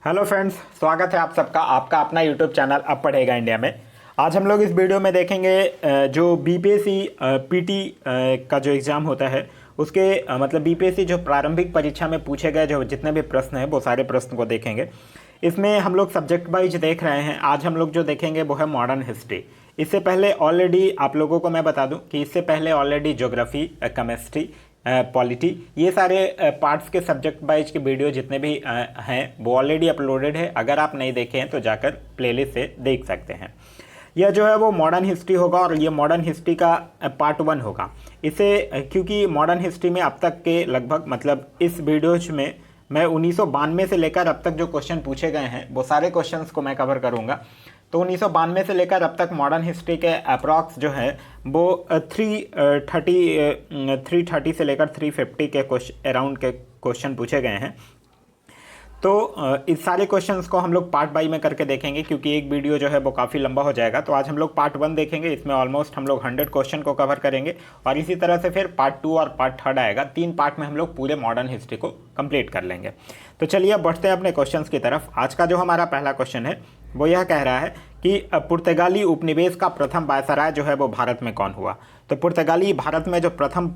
Hello friends, स्वागत है आप सबका आपका अपना यूट्यूब चैनल अब पढ़ेगा इंडिया में। आज हम लोग इस वीडियो में देखेंगे जो बीपीएससी पीटी का जो एग्ज़ाम होता है उसके मतलब बीपीएससी जो प्रारंभिक परीक्षा में पूछे गए जो जितने भी प्रश्न हैं वो सारे प्रश्न को देखेंगे। इसमें हम लोग सब्जेक्ट वाइज देख रहे हैं। आज हम लोग जो देखेंगे वो है मॉडर्न हिस्ट्री। इससे पहले ऑलरेडी आप लोगों को मैं बता दूं कि इससे पहले ऑलरेडी ज्योग्राफी, केमिस्ट्री, पॉलिटी, ये सारे पार्ट्स के सब्जेक्ट वाइज के वीडियो जितने भी हैं वो ऑलरेडी अपलोडेड है। अगर आप नहीं देखे हैं तो जाकर प्लेलिस्ट से देख सकते हैं। यह जो है वो मॉडर्न हिस्ट्री होगा और ये मॉडर्न हिस्ट्री का पार्ट 1 होगा। इसे क्योंकि मॉडर्न हिस्ट्री में अब तक के लगभग मतलब इस वीडियोज में मैं 1992 से लेकर अब तक जो क्वेश्चन पूछे गए हैं वो सारे क्वेश्चंस को मैं कवर करूंगा। तो 1992 से लेकर अब तक मॉडर्न हिस्ट्री के अप्रॉक्स जो है वो 330 से लेकर 350 के अराउंड के क्वेश्चन पूछे गए हैं। तो इस सारे क्वेश्चंस को हम लोग पार्ट बाई में करके देखेंगे क्योंकि एक वीडियो जो है वो काफ़ी लंबा हो जाएगा। तो आज हम लोग पार्ट 1 देखेंगे। इसमें ऑलमोस्ट हम लोग 100 क्वेश्चन को कवर करेंगे और इसी तरह से फिर पार्ट 2 और पार्ट 3 आएगा। 3 पार्ट में हम लोग पूरे मॉडर्न हिस्ट्री को कंप्लीट कर लेंगे। तो चलिए अब बढ़ते हैं अपने क्वेश्चंस की तरफ। आज का जो हमारा पहला क्वेश्चन है वो यह कह रहा है कि पुर्तगाली उपनिवेश का प्रथम वायसराय जो है वो भारत में कौन हुआ। तो पुर्तगाली भारत में जो प्रथम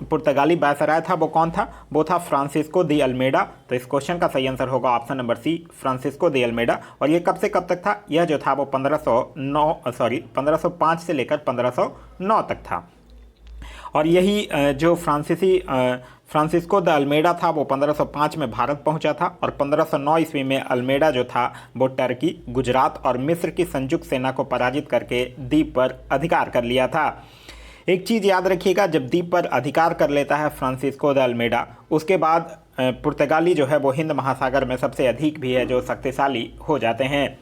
पुर्तगाली वायसराय था वो कौन था? वो था फ्रांसिस्को दी अल्मेडा। तो इस क्वेश्चन का सही आंसर होगा option number C, Francisco de Almeida. और ये कब से कब तक था? यह जो था वो 1505 से लेकर 1509 तक था। और यही जो फ्रांसिस्को द अल्मेडा था वो 1505 में भारत पहुंचा था और 1509 ईस्वी में अल्मेडा जो था वो टर्की, गुजरात और मिस्र की संयुक्त सेना को पराजित करके द्वीप पर अधिकार कर लिया था। एक चीज़ याद रखिएगा, जब द्वीप पर अधिकार कर लेता है फ्रांसिस्को द अल्मेडा, उसके बाद पुर्तगाली जो है वो हिंद महासागर में सबसे अधिक भी है जो शक्तिशाली हो जाते हैं।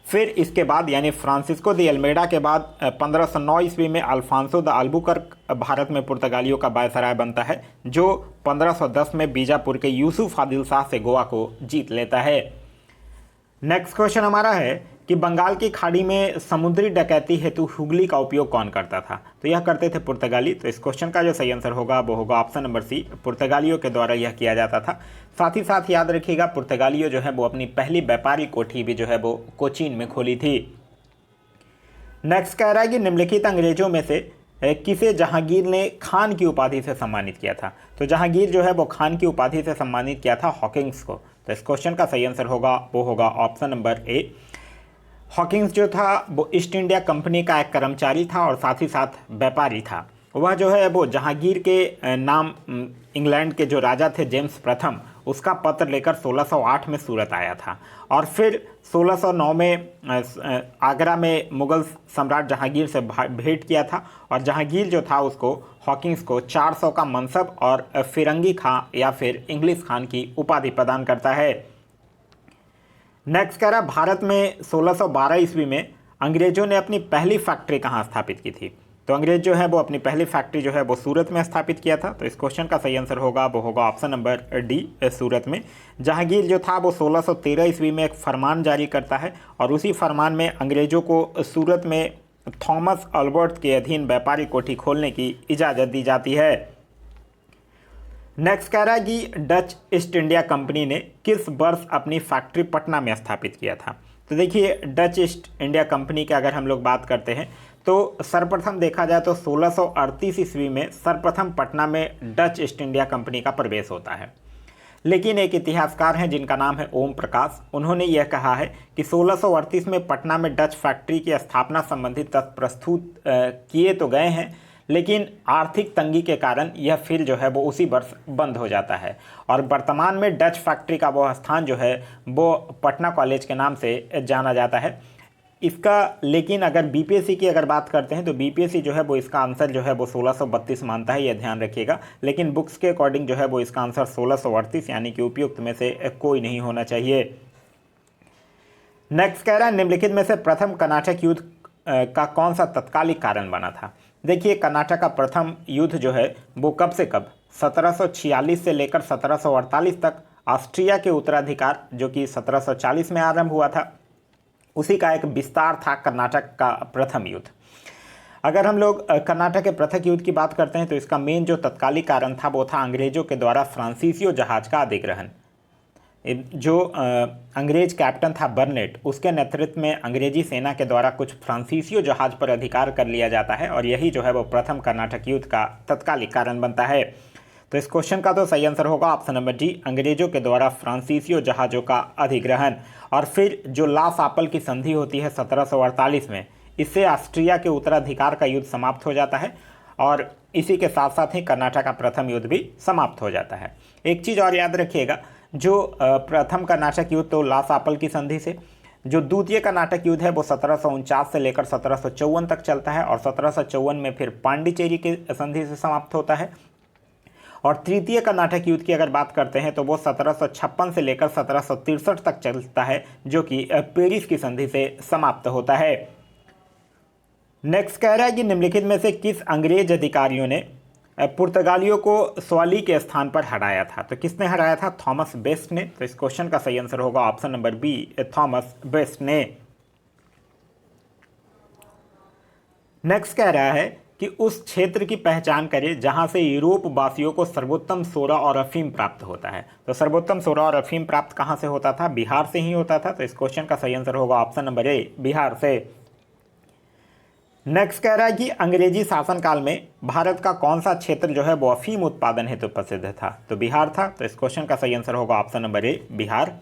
फिर इसके बाद यानी फ्रांसिस्को द अल्मेडा के बाद 1509 ईस्वी में अल्फांसो द अल्बुकर्क भारत में पुर्तगालियों का वायसराय बनता है जो 1510 में बीजापुर के यूसुफ आदिल शाह से गोवा को जीत लेता है। नेक्स्ट क्वेश्चन हमारा है कि बंगाल की खाड़ी में समुद्री डकैती हेतु हुगली का उपयोग कौन करता था? तो यह करते थे पुर्तगाली। तो इस क्वेश्चन का जो सही आंसर होगा वो होगा ऑप्शन नंबर सी, पुर्तगालियों के द्वारा यह किया जाता था। साथ ही साथ याद रखिएगा पुर्तगालियों जो है वो अपनी पहली व्यापारी कोठी भी जो है वो कोचीन में खोली थी। नेक्स्ट कह रहा है कि निम्नलिखित अंग्रेजों में से किसे जहांगीर ने खान की उपाधि से सम्मानित किया था? तो जहांगीर जो है वो खान की उपाधि से सम्मानित किया था हॉकिंस को। तो इस क्वेश्चन का सही आंसर होगा वो होगा ऑप्शन नंबर ए। हॉकिंस जो था वो ईस्ट इंडिया कंपनी का एक कर्मचारी था और साथ ही साथ व्यापारी था। वह जो है वो जहांगीर के नाम इंग्लैंड के जो राजा थे जेम्स प्रथम, उसका पत्र लेकर 1608 में सूरत आया था और फिर 1609 में आगरा में मुगल सम्राट जहांगीर से भेंट किया था और जहांगीर जो था उसको हॉकिंस को 400 का मनसब और फिरंगी खां या फिर इंग्लिश खान की उपाधि प्रदान करता है। नेक्स्ट कह रहा भारत में 1612 ईस्वी में अंग्रेजों ने अपनी पहली फैक्ट्री कहाँ स्थापित की थी? तो अंग्रेज जो है वो अपनी पहली फैक्ट्री जो है वो सूरत में स्थापित किया था। तो इस क्वेश्चन का सही आंसर होगा वो होगा ऑप्शन नंबर डी, सूरत में। जहांगीर जो था वो 1613 ईस्वी में एक फरमान जारी करता है और उसी फरमान में अंग्रेजों को सूरत में थॉमस अल्बर्ट के अधीन व्यापारी कोठी खोलने की इजाज़त दी जाती है। नेक्स्ट कह रहा है कि डच ईस्ट इंडिया कंपनी ने किस वर्ष अपनी फैक्ट्री पटना में स्थापित किया था? तो देखिए डच ईस्ट इंडिया कंपनी की अगर हम लोग बात करते हैं तो सर्वप्रथम देखा जाए तो 1638 ईस्वी में सर्वप्रथम पटना में डच ईस्ट इंडिया कंपनी का प्रवेश होता है। लेकिन एक इतिहासकार हैं जिनका नाम है ओम प्रकाश, उन्होंने यह कहा है कि 1638 में पटना में डच फैक्ट्री की स्थापना संबंधी तथ्य प्रस्तुत किए तो गए हैं, लेकिन आर्थिक तंगी के कारण यह फिर जो है वो उसी वर्ष बंद हो जाता है और वर्तमान में डच फैक्ट्री का वो स्थान जो है वो पटना कॉलेज के नाम से जाना जाता है इसका। लेकिन अगर बीपीएससी की अगर बात करते हैं तो बीपीएससी जो है वो इसका आंसर जो है वो 1632 मानता है, यह ध्यान रखिएगा। लेकिन बुक्स के अकॉर्डिंग जो है वो इसका आंसर 1638 यानी कि उपयुक्त में से कोई नहीं होना चाहिए। नेक्स्ट कह रहा है निम्नलिखित में से प्रथम कर्नाटक युद्ध का कौन सा तत्कालिक कारण बना था? देखिए कर्नाटक का प्रथम युद्ध जो है वो कब से कब 1746 से लेकर 1748 तक ऑस्ट्रिया के उत्तराधिकार जो कि 1740 में आरंभ हुआ था, उसी का एक विस्तार था कर्नाटक का प्रथम युद्ध। अगर हम लोग कर्नाटक के पृथक युद्ध की बात करते हैं तो इसका मेन जो तत्कालिक कारण था वो था अंग्रेजों के द्वारा फ्रांसीसियो जहाज का अधिग्रहण। जो अंग्रेज कैप्टन था बर्नेट, उसके नेतृत्व में अंग्रेजी सेना के द्वारा कुछ फ्रांसीसियों जहाज पर अधिकार कर लिया जाता है और यही जो है वो प्रथम कर्नाटक युद्ध का तत्कालिक कारण बनता है। तो इस क्वेश्चन का तो सही आंसर होगा ऑप्शन नंबर डी, अंग्रेजों के द्वारा फ्रांसीसियों जहाज़ों का अधिग्रहण। और फिर जो ला सापल की संधि होती है 1748 में, इससे ऑस्ट्रिया के उत्तराधिकार का युद्ध समाप्त हो जाता है और इसी के साथ साथ ही कर्नाटक का प्रथम युद्ध भी समाप्त हो जाता है। एक चीज़ और याद रखिएगा, जो प्रथम कर्नाटक युद्ध तो ला सापल की संधि से, जो द्वितीय कर्नाटक युद्ध है वो 1749 से लेकर 1754 तक चलता है और 1754 में फिर पांडिचेरी की संधि से समाप्त होता है। और तृतीय कर्नाटक युद्ध की अगर बात करते हैं तो वो 1756 से लेकर 1763 तक चलता है, जो कि पेरिस की संधि से समाप्त होता है। नेक्स्ट कह रहा है कि निम्नलिखित में से किस अंग्रेज अधिकारियों ने पुर्तगालियों को स्वाली के स्थान पर हराया था? तो किसने हराया था? थॉमस बेस्ट ने। तो इस क्वेश्चन का सही आंसर होगा option number B, Thomas Best ने। नेक्स्ट कह रहा है कि उस क्षेत्र की पहचान करें जहां से यूरोप वासियों को सर्वोत्तम सोरा और अफीम प्राप्त होता है। तो सर्वोत्तम सोरा और अफीम प्राप्त कहां से होता था? बिहार से ही होता था। तो इस क्वेश्चन का सही आंसर होगा ऑप्शन नंबर ए, बिहार से। नेक्स्ट कह रहा है कि अंग्रेजी शासनकाल में भारत का कौन सा क्षेत्र जो है वो अफीम उत्पादन हेतु प्रसिद्ध था? तो बिहार था। तो इस क्वेश्चन का सही आंसर होगा ऑप्शन नंबर ए, बिहार।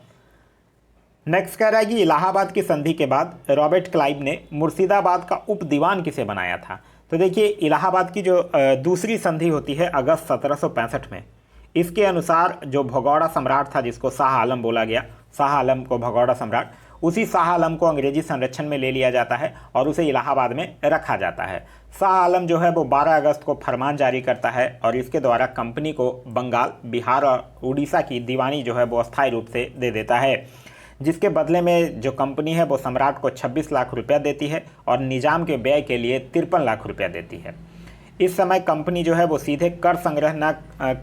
नेक्स्ट कह रहा है कि इलाहाबाद की संधि के बाद रॉबर्ट क्लाइव ने मुर्शिदाबाद का उप दीवान किसे बनाया था? तो देखिए, इलाहाबाद की जो दूसरी संधि होती है अगस्त 1765 में, इसके अनुसार जो भगौड़ा सम्राट था, जिसको शाह आलम बोला गया, शाह आलम को भगौड़ा सम्राट, उसी शाह आलम को अंग्रेजी संरक्षण में ले लिया जाता है और उसे इलाहाबाद में रखा जाता है। शाह आलम जो है वो 12 अगस्त को फरमान जारी करता है और इसके द्वारा कंपनी को बंगाल, बिहार और उड़ीसा की दीवानी जो है वो अस्थायी रूप से दे देता है, जिसके बदले में जो कंपनी है वो सम्राट को 26 लाख रुपया देती है और निजाम के व्यय के लिए 53 लाख रुपया देती है। इस समय कंपनी जो है वो सीधे कर संग्रह न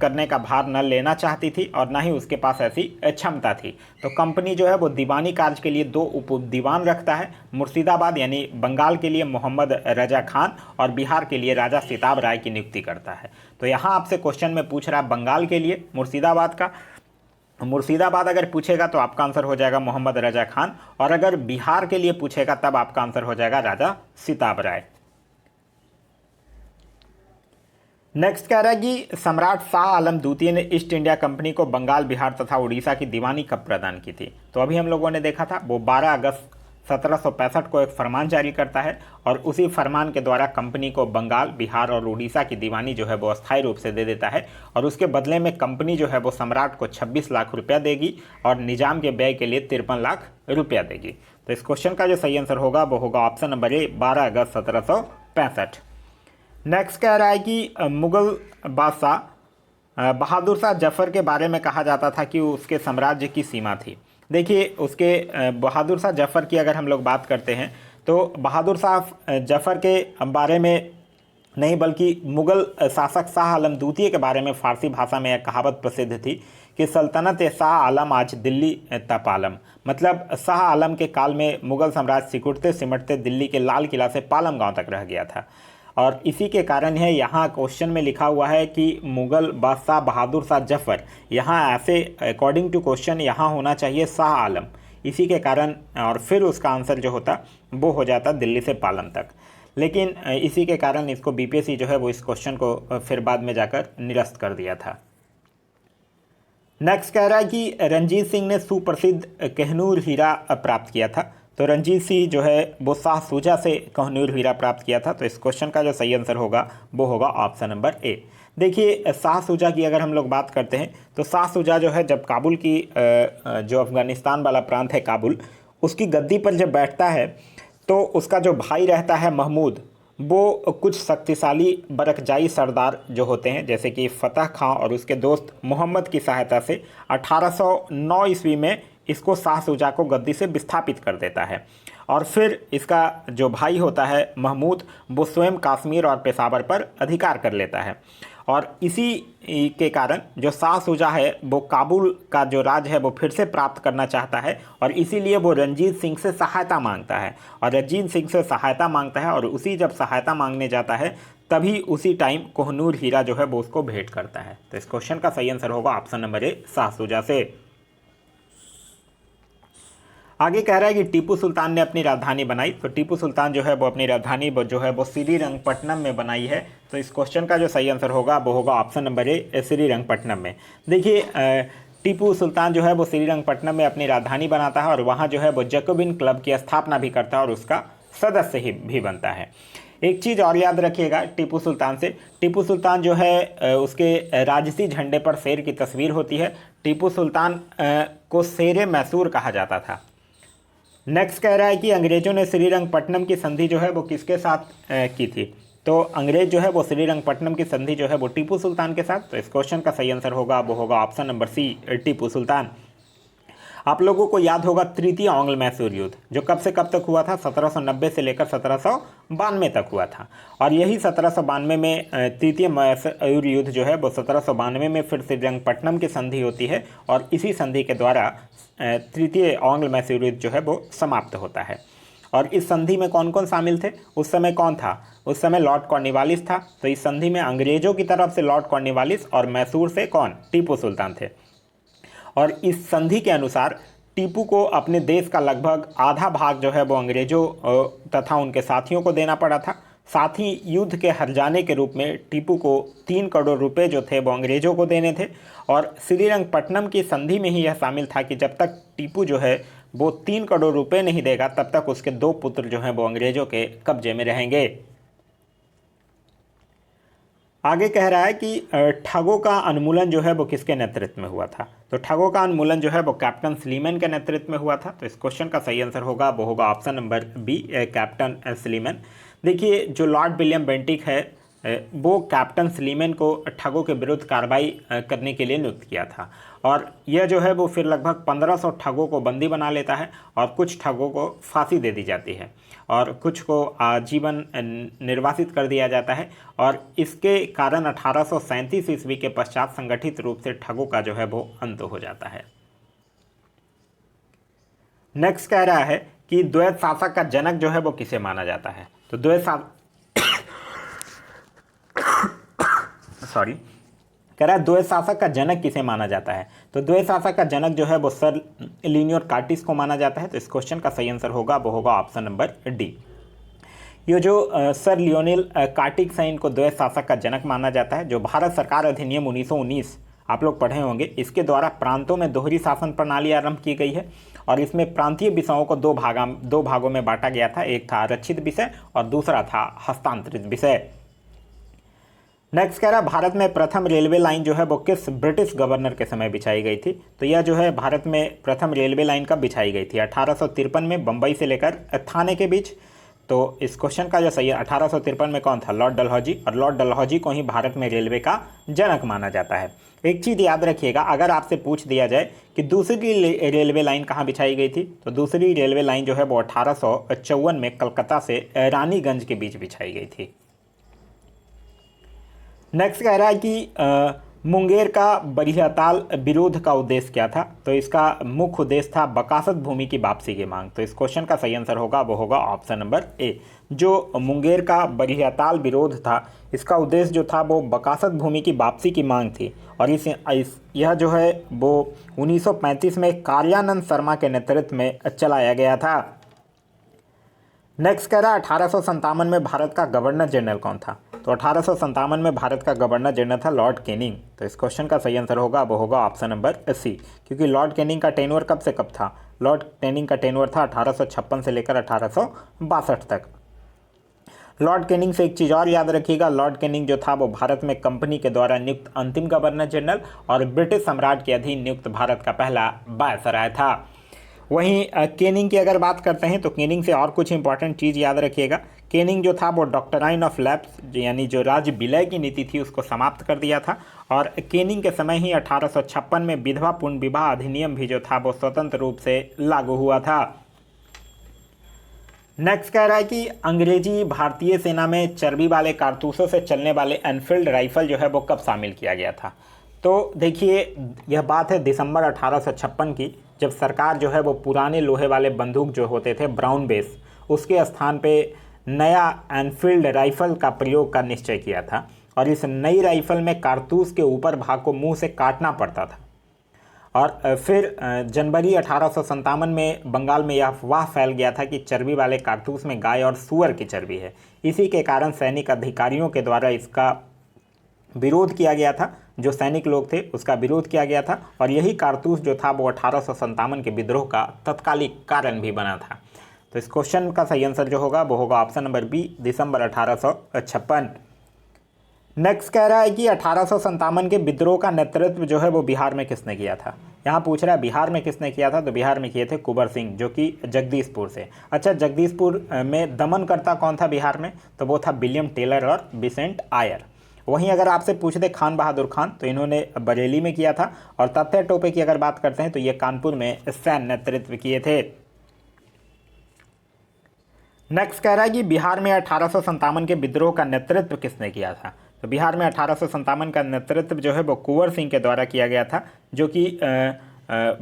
करने का भार न लेना चाहती थी और न ही उसके पास ऐसी क्षमता थी। तो कंपनी जो है वो दीवानी कार्य के लिए 2 उप दीवान रखता है। मुर्शिदाबाद यानी बंगाल के लिए मोहम्मद रजा खान और बिहार के लिए राजा सिताब राय की नियुक्ति करता है। तो यहाँ आपसे क्वेश्चन में पूछ रहा है बंगाल के लिए मुर्शिदाबाद का, मुर्शिदाबाद अगर पूछेगा तो आपका आंसर हो जाएगा मोहम्मद रजा खान, और अगर बिहार के लिए पूछेगा तब आपका आंसर हो जाएगा राजा सिताब राय। नेक्स्ट कह रहा है कि सम्राट शाह आलम द्वितीय ने ईस्ट इंडिया कंपनी को बंगाल, बिहार तथा उड़ीसा की दीवानी कब प्रदान की थी? तो अभी हम लोगों ने देखा था वो 12 अगस्त 1765 को एक फरमान जारी करता है और उसी फरमान के द्वारा कंपनी को बंगाल, बिहार और उड़ीसा की दीवानी जो है वो अस्थायी रूप से दे देता है और उसके बदले में कंपनी जो है वो सम्राट को 26 लाख रुपया देगी और निजाम के व्यय के लिए 53 लाख रुपया देगी। तो इस क्वेश्चन का जो सही आंसर होगा वो होगा ऑप्शन नंबर ए, 12 अगस्त 1765। नेक्स्ट कह रहा है कि मुगल बादशाह बहादुर शाह जफर के बारे में कहा जाता था कि उसके साम्राज्य की सीमा थी। देखिए, उसके बहादुर शाह जफर की अगर हम लोग बात करते हैं तो बहादुर शाह जफर के बारे में नहीं बल्कि मुगल शासक शाह आलम द्वितीय के बारे में फारसी भाषा में एक कहावत प्रसिद्ध थी कि सल्तनत शाह आलम आज दिल्ली तपालम, मतलब शाह आलम के काल में मुगल साम्राज्य सिकुड़ते सिमटते दिल्ली के लाल किला से पालम गांव तक रह गया था। और इसी के कारण है यहाँ क्वेश्चन में लिखा हुआ है कि मुगल बादशाह बहादुर शाह जफर, यहाँ ऐसे अकॉर्डिंग टू क्वेश्चन यहाँ होना चाहिए शाह आलम, इसी के कारण, और फिर उसका आंसर जो होता वो हो जाता दिल्ली से पालम तक। लेकिन इसी के कारण इसको बीपीएससी जो है वो इस क्वेश्चन को फिर बाद में जाकर निरस्त कर दिया था। नेक्स्ट कह रहा है कि रंजीत सिंह ने सुप्रसिद्ध कोहिनूर हीरा प्राप्त किया था। तो रंजीत सिंह जो है वो शाह शुजा से कोहिनूर हीरा प्राप्त किया था। तो इस क्वेश्चन का जो सही आंसर होगा वो होगा ऑप्शन नंबर ए। देखिए, शाह शुजा की अगर हम लोग बात करते हैं तो शाह शुजा जो है जब काबुल की जो अफ़गानिस्तान वाला प्रांत है काबुल, उसकी गद्दी पर जब बैठता है तो उसका जो भाई रहता है महमूद, वो कुछ शक्तिशाली बरकजाई सरदार जो होते हैं जैसे कि फतह खां और उसके दोस्त मोहम्मद की सहायता से 1809 ईस्वी में इसको शाह शुजा को गद्दी से विस्थापित कर देता है। और फिर इसका जो भाई होता है महमूद, वो स्वयं कश्मीर और पेशावर पर अधिकार कर लेता है और इसी के कारण जो शाह शुजा है वो काबुल का जो राज है वो फिर से प्राप्त करना चाहता है और इसीलिए वो रंजीत सिंह से सहायता मांगता है और रंजीत सिंह से सहायता मांगता है और उसी जब सहायता मांगने जाता है तभी उसी टाइम कोहिनूर हीरा जो है वो उसको भेंट करता है। तो इस क्वेश्चन का सही आंसर होगा ऑप्शन नंबर ए, शाह शुजा से। आगे कह रहा है कि टीपू सुल्तान ने अपनी राजधानी बनाई, तो टीपू सुल्तान जो है वो अपनी राजधानी जो है वो श्रीरंगपट्टनम में बनाई है। तो इस क्वेश्चन का जो सही आंसर होगा वो होगा ऑप्शन नंबर ए, श्रीरंगपट्टनम में। देखिए टीपू सुल्तान जो है वो श्रीरंगपट्टनम में अपनी राजधानी बनाता है और वहाँ जो है वो जैकोबिन क्लब की स्थापना भी करता है और उसका सदस्य ही भी बनता है। एक चीज़ और याद रखिएगा टीपू सुल्तान से, टीपू सुल्तान जो है उसके राजसी झंडे पर शेर की तस्वीर होती है। टीपू सुल्तान को शेर मैसूर कहा जाता था। नेक्स्ट कह रहा है कि अंग्रेजों ने श्रीरंगपट्टनम की संधि जो है वो किसके साथ की थी, तो अंग्रेज जो है वो श्रीरंगपट्टनम की संधि जो है वो टीपू सुल्तान के साथ। तो इस क्वेश्चन का सही आंसर होगा वो होगा ऑप्शन नंबर सी, टीपू सुल्तान। आप लोगों को याद होगा तृतीय आंग्ल मैसूर युद्ध, जो कब से कब तक हुआ था, 1790 से लेकर 1792 तक हुआ था। और यही 1792 में तृतीय मैसूर युद्ध जो है वो 1792 में फिर श्रीरंगपट्टनम की संधि होती है और इसी संधि के द्वारा तृतीय आंग्ल मैसूर युद्ध जो है वो समाप्त होता है। और इस संधि में कौन कौन शामिल थे, उस समय कौन था, उस समय लॉर्ड कॉर्नवालिस था। तो इस संधि में अंग्रेजों की तरफ से लॉर्ड कॉर्नवालिस और मैसूर से कौन, टीपू सुल्तान थे। और इस संधि के अनुसार टीपू को अपने देश का लगभग आधा भाग जो है वो अंग्रेजों तथा उनके साथियों को देना पड़ा था। साथ ही युद्ध के हर्जाने के रूप में टीपू को 3 करोड़ रुपए जो थे वो अंग्रेजों को देने थे। और श्रीरंगपट्टनम की संधि में ही यह शामिल था कि जब तक टीपू जो है वो 3 करोड़ रुपए नहीं देगा तब तक उसके 2 पुत्र जो हैं वो अंग्रेजों के कब्जे में रहेंगे। आगे कह रहा है कि ठगों का उन्मूलन जो है वो किसके नेतृत्व में हुआ था, तो ठगों का उन्मूलन जो है वो कैप्टन स्लीमैन के नेतृत्व में हुआ था। तो इस क्वेश्चन का सही आंसर होगा वो होगा option number B, Captain Sleeman. देखिए जो लॉर्ड विलियम बेंटिक है वो कैप्टन स्लीमैन को ठगों के विरुद्ध कार्रवाई करने के लिए नियुक्त किया था। और यह जो है वो फिर लगभग 1500 ठगों को बंदी बना लेता है और कुछ ठगों को फांसी दे दी जाती है और कुछ को आजीवन निर्वासित कर दिया जाता है। और इसके कारण 1837 ईस्वी के पश्चात संगठित रूप से ठगों का जो है वो अंत हो जाता है। नेक्स्ट कह रहा है कि द्वैत शासक का जनक जो है वो किसे माना जाता है, तो कह रहा है द्वैत शासक का जनक किसे माना जाता है, तो द्वैत शासक का जनक जो है वो सर लियोनियर कार्टिस को माना जाता है। तो इस क्वेश्चन का सही आंसर होगा वो होगा ऑप्शन नंबर डी। ये जो सर लियोनियल कार्टिस हैं इनको द्वैत शासक का जनक माना जाता है। जो भारत सरकार अधिनियम 1919 आप लोग पढ़े होंगे, इसके द्वारा प्रांतों में दोहरी शासन प्रणाली आरंभ की गई है और इसमें प्रांतीय विषयों को दो भागों में बांटा गया था। एक था आरक्षित विषय और दूसरा था हस्तांतरित विषय। नेक्स्ट कह रहा है भारत में प्रथम रेलवे लाइन जो है वो किस ब्रिटिश गवर्नर के समय बिछाई गई थी, तो यह जो है भारत में प्रथम रेलवे लाइन कब बिछाई गई थी, 1853 में बम्बई से लेकर थाने के बीच। तो इस क्वेश्चन का जो सही है 1853 में कौन था, लॉर्ड डलहौजी। और लॉर्ड डलहौजी को ही भारत में रेलवे का जनक माना जाता है। एक चीज़ याद रखिएगा, अगर आपसे पूछ दिया जाए कि दूसरी रेलवे लाइन कहाँ बिछाई गई थी, तो दूसरी रेलवे लाइन जो है वो 1854 में कलकत्ता से रानीगंज के बीच बिछाई गई थी। नेक्स्ट कह रहा है कि मुंगेर का बरियाताल विरोध का उद्देश्य क्या था, तो इसका मुख्य उद्देश्य था बकासत भूमि की वापसी की मांग। तो इस क्वेश्चन का सही आंसर होगा वो होगा ऑप्शन नंबर ए। जो मुंगेर का बरियाताल विरोध था इसका उद्देश्य जो था वो बकासत भूमि की वापसी की मांग थी और यह जो है वो 1935 में कार्यानंद शर्मा के नेतृत्व में चलाया गया था। नेक्स्ट कह रहा है 1857 में भारत का गवर्नर जनरल कौन था, तो 1857 में भारत का गवर्नर जनरल था लॉर्ड कैनिंग। तो इस क्वेश्चन का सही आंसर होगा वो होगा ऑप्शन नंबर सी, क्योंकि लॉर्ड कैनिंग का टेन्योर कब से कब था, लॉर्ड कैनिंग का टेन्योर था 1856 से लेकर 1862 तक। लॉर्ड कैनिंग से एक चीज़ और याद रखिएगा, लॉर्ड कैनिंग जो था वो भारत में कंपनी के द्वारा नियुक्त अंतिम गवर्नर जनरल और ब्रिटिश सम्राट के अधीन नियुक्त भारत का पहला वायसराय था। वहीं कैनिंग की अगर बात करते हैं तो कैनिंग से और कुछ इंपॉर्टेंट चीज़ याद रखिएगा। कैनिंग जो था वो डॉक्टराइन ऑफ लैप्स यानी जो राज्य विलय की नीति थी उसको समाप्त कर दिया था और कैनिंग के समय ही 1856 में विधवा पूर्ण विवाह अधिनियम भी जो था वो स्वतंत्र रूप से लागू हुआ था। नेक्स्ट कह रहा है कि अंग्रेजी भारतीय सेना में चर्बी वाले कारतूसों से चलने वाले एनफील्ड राइफल जो है वो कब शामिल किया गया था, तो देखिए यह बात है दिसंबर 1856 की, जब सरकार जो है वो पुराने लोहे वाले बंदूक जो होते थे ब्राउन बेस उसके स्थान पे नया एनफील्ड राइफल का प्रयोग का निश्चय किया था और इस नई राइफल में कारतूस के ऊपर भाग को मुंह से काटना पड़ता था और फिर जनवरी 1857 में बंगाल में यह अफवाह फैल गया था कि चर्बी वाले कारतूस में गाय और सूअर की चर्बी है। इसी के कारण सैनिक अधिकारियों के द्वारा इसका विरोध किया गया था, जो सैनिक लोग थे उसका विरोध किया गया था, और यही कारतूस जो था वो 1857 के विद्रोह का तत्कालिक कारण भी बना था। तो इस क्वेश्चन का सही आंसर जो होगा वो होगा ऑप्शन नंबर बी, दिसंबर 1856। नेक्स्ट कह रहा है कि 1857 के विद्रोह का नेतृत्व जो है वो बिहार में किसने किया था। यहाँ पूछ रहा है बिहार में किसने किया था, तो बिहार में किए थे कुंवर सिंह, जो कि जगदीशपुर से। अच्छा, जगदीशपुर में दमनकर्ता कौन था बिहार में, तो वो था विलियम टेलर और बिसेंट आयर। वहीं अगर आपसे पूछ दे खान बहादुर खान, तो इन्होंने बरेली में किया था। और तथ्य टोपे की अगर बात करते हैं तो ये कानपुर में सैन्य नेतृत्व किए थे। नेक्स्ट कह रहा है कि बिहार में 1857 के विद्रोह का नेतृत्व किसने किया था। तो बिहार में 1857 का नेतृत्व जो है वो कुंवर सिंह के द्वारा किया गया था, जो कि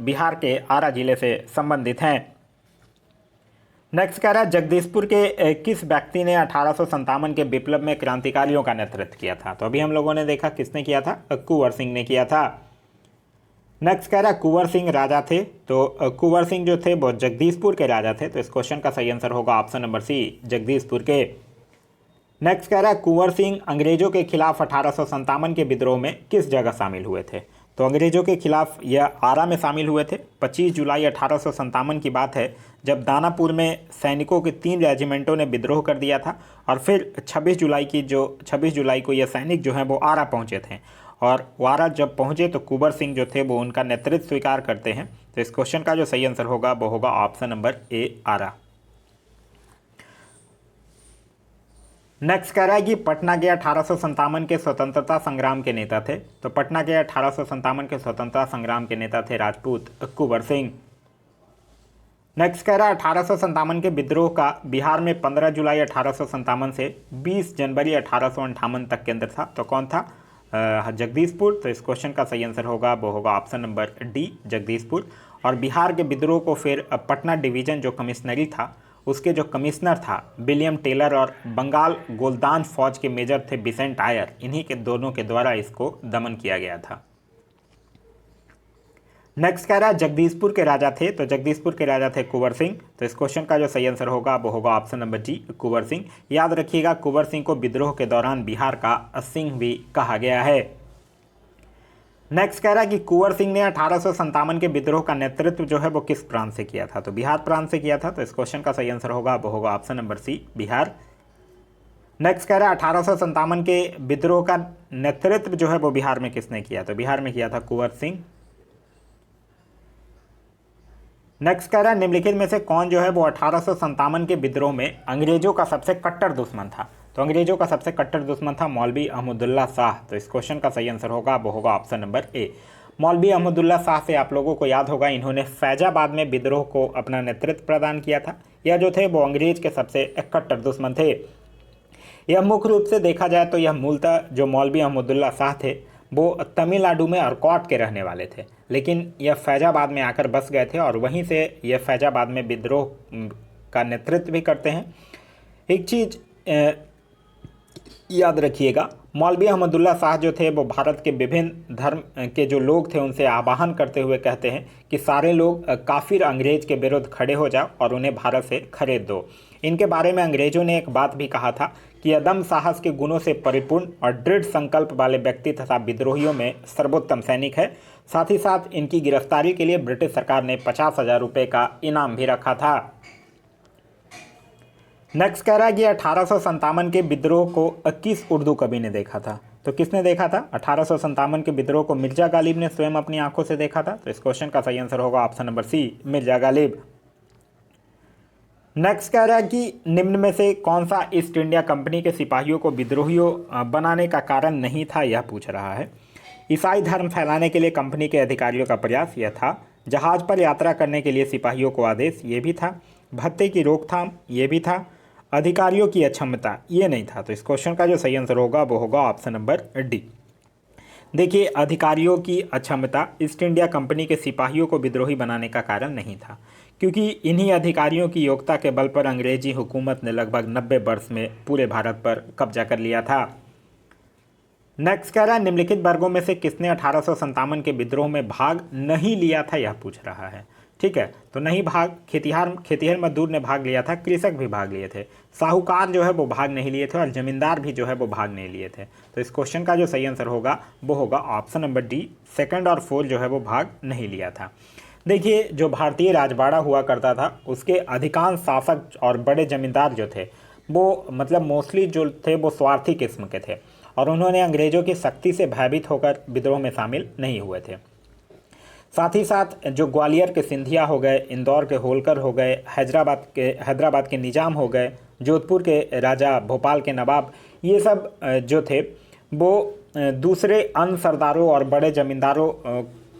बिहार के आरा जिले से संबंधित हैं। नेक्स्ट कह रहा है जगदीशपुर के किस व्यक्ति ने 1857 के विप्लव में क्रांतिकारियों का नेतृत्व किया था। तो अभी हम लोगों ने देखा किसने किया था, कुंवर सिंह ने किया था। नेक्स्ट कह रहा है कुंवर सिंह राजा थे, तो कुंवर सिंह जो थे वो जगदीशपुर के राजा थे। तो इस क्वेश्चन का सही आंसर होगा ऑप्शन नंबर सी, जगदीशपुर के। नेक्स्ट कह रहा है कुंवर सिंह अंग्रेजों के खिलाफ 1857 के विद्रोह में किस जगह शामिल हुए थे। तो अंग्रेजों के खिलाफ यह आरा में शामिल हुए थे। 25 जुलाई 1857 की बात है, जब दानापुर में सैनिकों के 3 रेजिमेंटों ने विद्रोह कर दिया था। और फिर 26 जुलाई को ये सैनिक जो हैं वो आरा पहुंचे थे। और आरा जब पहुंचे तो कुंवर सिंह जो थे वो उनका नेतृत्व स्वीकार करते हैं। तो इस क्वेश्चन का जो सही आंसर होगा वो होगा option number A, Arrah. Next कह रहा है कि पटना के 1857 के स्वतंत्रता संग्राम के नेता थे। तो पटना के 1857 के स्वतंत्रता संग्राम के नेता थे राजपूत कुंवर सिंह। नेक्स्ट कह रहा है 1857 के विद्रोह का बिहार में 15 जुलाई 1857 से 20 जनवरी 1858 तक केंद्र था। तो कौन था, जगदीशपुर। तो इस क्वेश्चन का सही आंसर होगा वो होगा ऑप्शन नंबर डी, जगदीशपुर। और बिहार के विद्रोह को फिर पटना डिवीजन जो कमिश्नरी था उसके जो कमिश्नर था विलियम टेलर, और बंगाल गोलदान फौज के मेजर थे बिसेंट आयर, इन्हीं के दोनों के द्वारा इसको दमन किया गया था। नेक्स्ट कह रहा है जगदीशपुर के राजा थे। तो जगदीशपुर के राजा थे कुंवर सिंह। तो इस क्वेश्चन का जो सही आंसर होगा वो होगा ऑप्शन नंबर जी, कुंवर सिंह। याद रखिएगा कुंवर सिंह को विद्रोह के दौरान बिहार का सिंह भी कहा गया है। नेक्स्ट कह रहा है कि कुंवर सिंह ने 1857 के विद्रोह का नेतृत्व जो है वो किस प्रांत से किया था। तो बिहार प्रांत से किया था। तो इस क्वेश्चन का सही आंसर होगा वो होगा option number C, Bihar. Next कह रहा है 1857 के विद्रोह का नेतृत्व जो है वो बिहार में किसने किया। तो बिहार में किया था कुंवर सिंह। नेक्स्ट कह रहा है निम्नलिखित में से कौन जो है वो 1857 के विद्रोह में अंग्रेजों का सबसे कट्टर दुश्मन था। तो अंग्रेजों का सबसे कट्टर दुश्मन था मौलवी अहमदुल्ला शाह। तो इस क्वेश्चन का सही आंसर होगा वो होगा ऑप्शन नंबर ए। मौलवी अहमदुल्ला शाह से आप लोगों को याद होगा, इन्होंने फैजाबाद में विद्रोह को अपना नेतृत्व प्रदान किया था। यह जो थे वो अंग्रेज के सबसे कट्टर दुश्मन थे। यह मुख्य रूप से देखा जाए तो यह मूलतः जो मौलवी अहमदुल्ला शाह थे वो तमिलनाडु में अरकॉट के रहने वाले थे, लेकिन यह फैजाबाद में आकर बस गए थे और वहीं से यह फैजाबाद में विद्रोह का नेतृत्व भी करते हैं। एक चीज़ याद रखिएगा, मौलवी अहमदुल्ला शाह जो थे वो भारत के विभिन्न धर्म के जो लोग थे उनसे आह्वान करते हुए कहते हैं कि सारे लोग काफिर अंग्रेज के विरुद्ध खड़े हो जाओ और उन्हें भारत से खरीद दो। इनके बारे में अंग्रेजों ने एक बात भी कहा था कि अदम साहस के गुणों से परिपूर्ण और दृढ़ संकल्प वाले व्यक्ति तथा विद्रोहियों में सर्वोत्तम सैनिक है। साथ ही साथ इनकी गिरफ्तारी के लिए ब्रिटिश सरकार ने 50,000 रुपये का इनाम भी रखा था। नेक्स्ट कह रहा है कि 1857 के विद्रोह को किस उर्दू कवि ने देखा था। तो किसने देखा था 1857 के विद्रोह को? मिर्जा गालिब ने स्वयं अपनी आंखों से देखा था। तो इस क्वेश्चन का सही आंसर होगा option number C, Mirza Ghalib. Next कह रहा है कि निम्न में से कौन सा ईस्ट इंडिया कंपनी के सिपाहियों को विद्रोहियों बनाने का कारण नहीं था, यह पूछ रहा है। ईसाई धर्म फैलाने के लिए कंपनी के अधिकारियों का प्रयास यह था। जहाज पर यात्रा करने के लिए सिपाहियों को आदेश, ये भी था। भत्ते की रोकथाम, ये भी था। अधिकारियों की अक्षमता, ये नहीं था। तो इस क्वेश्चन का जो सही आंसर होगा वो होगा ऑप्शन नंबर डी। देखिए, अधिकारियों की अक्षमता ईस्ट इंडिया कंपनी के सिपाहियों को विद्रोही बनाने का कारण नहीं था, क्योंकि इन्हीं अधिकारियों की योग्यता के बल पर अंग्रेजी हुकूमत ने लगभग 90 वर्ष में पूरे भारत पर कब्जा कर लिया था। नेक्स्ट कह रहा है निम्नलिखित वर्गों में से किसने 1857 के विद्रोह में भाग नहीं लिया था, यह पूछ रहा है। ठीक है, तो नहीं भाग, खेतिहर मजदूर ने भाग लिया था, कृषक भी भाग लिए थे, साहूकार जो है वो भाग नहीं लिए थे और जमींदार भी जो है वो भाग नहीं लिए थे। तो इस क्वेश्चन का जो सही आंसर होगा वो होगा ऑप्शन नंबर डी, सेकंड और फोर्थ जो है वो भाग नहीं लिया था। देखिए, जो भारतीय राजवाड़ा हुआ करता था उसके अधिकांश शासक और बड़े जमींदार जो थे वो मतलब मोस्टली जो थे वो स्वार्थी किस्म के थे और उन्होंने अंग्रेजों की सख्ती से भयभीत होकर विद्रोह में शामिल नहीं हुए थे। साथ ही साथ जो ग्वालियर के सिंधिया हो गए, इंदौर के होलकर हो गए, हैदराबाद के निजाम हो गए, जोधपुर के राजा, भोपाल के नवाब, ये सब जो थे वो दूसरे अन्य सरदारों और बड़े जमींदारों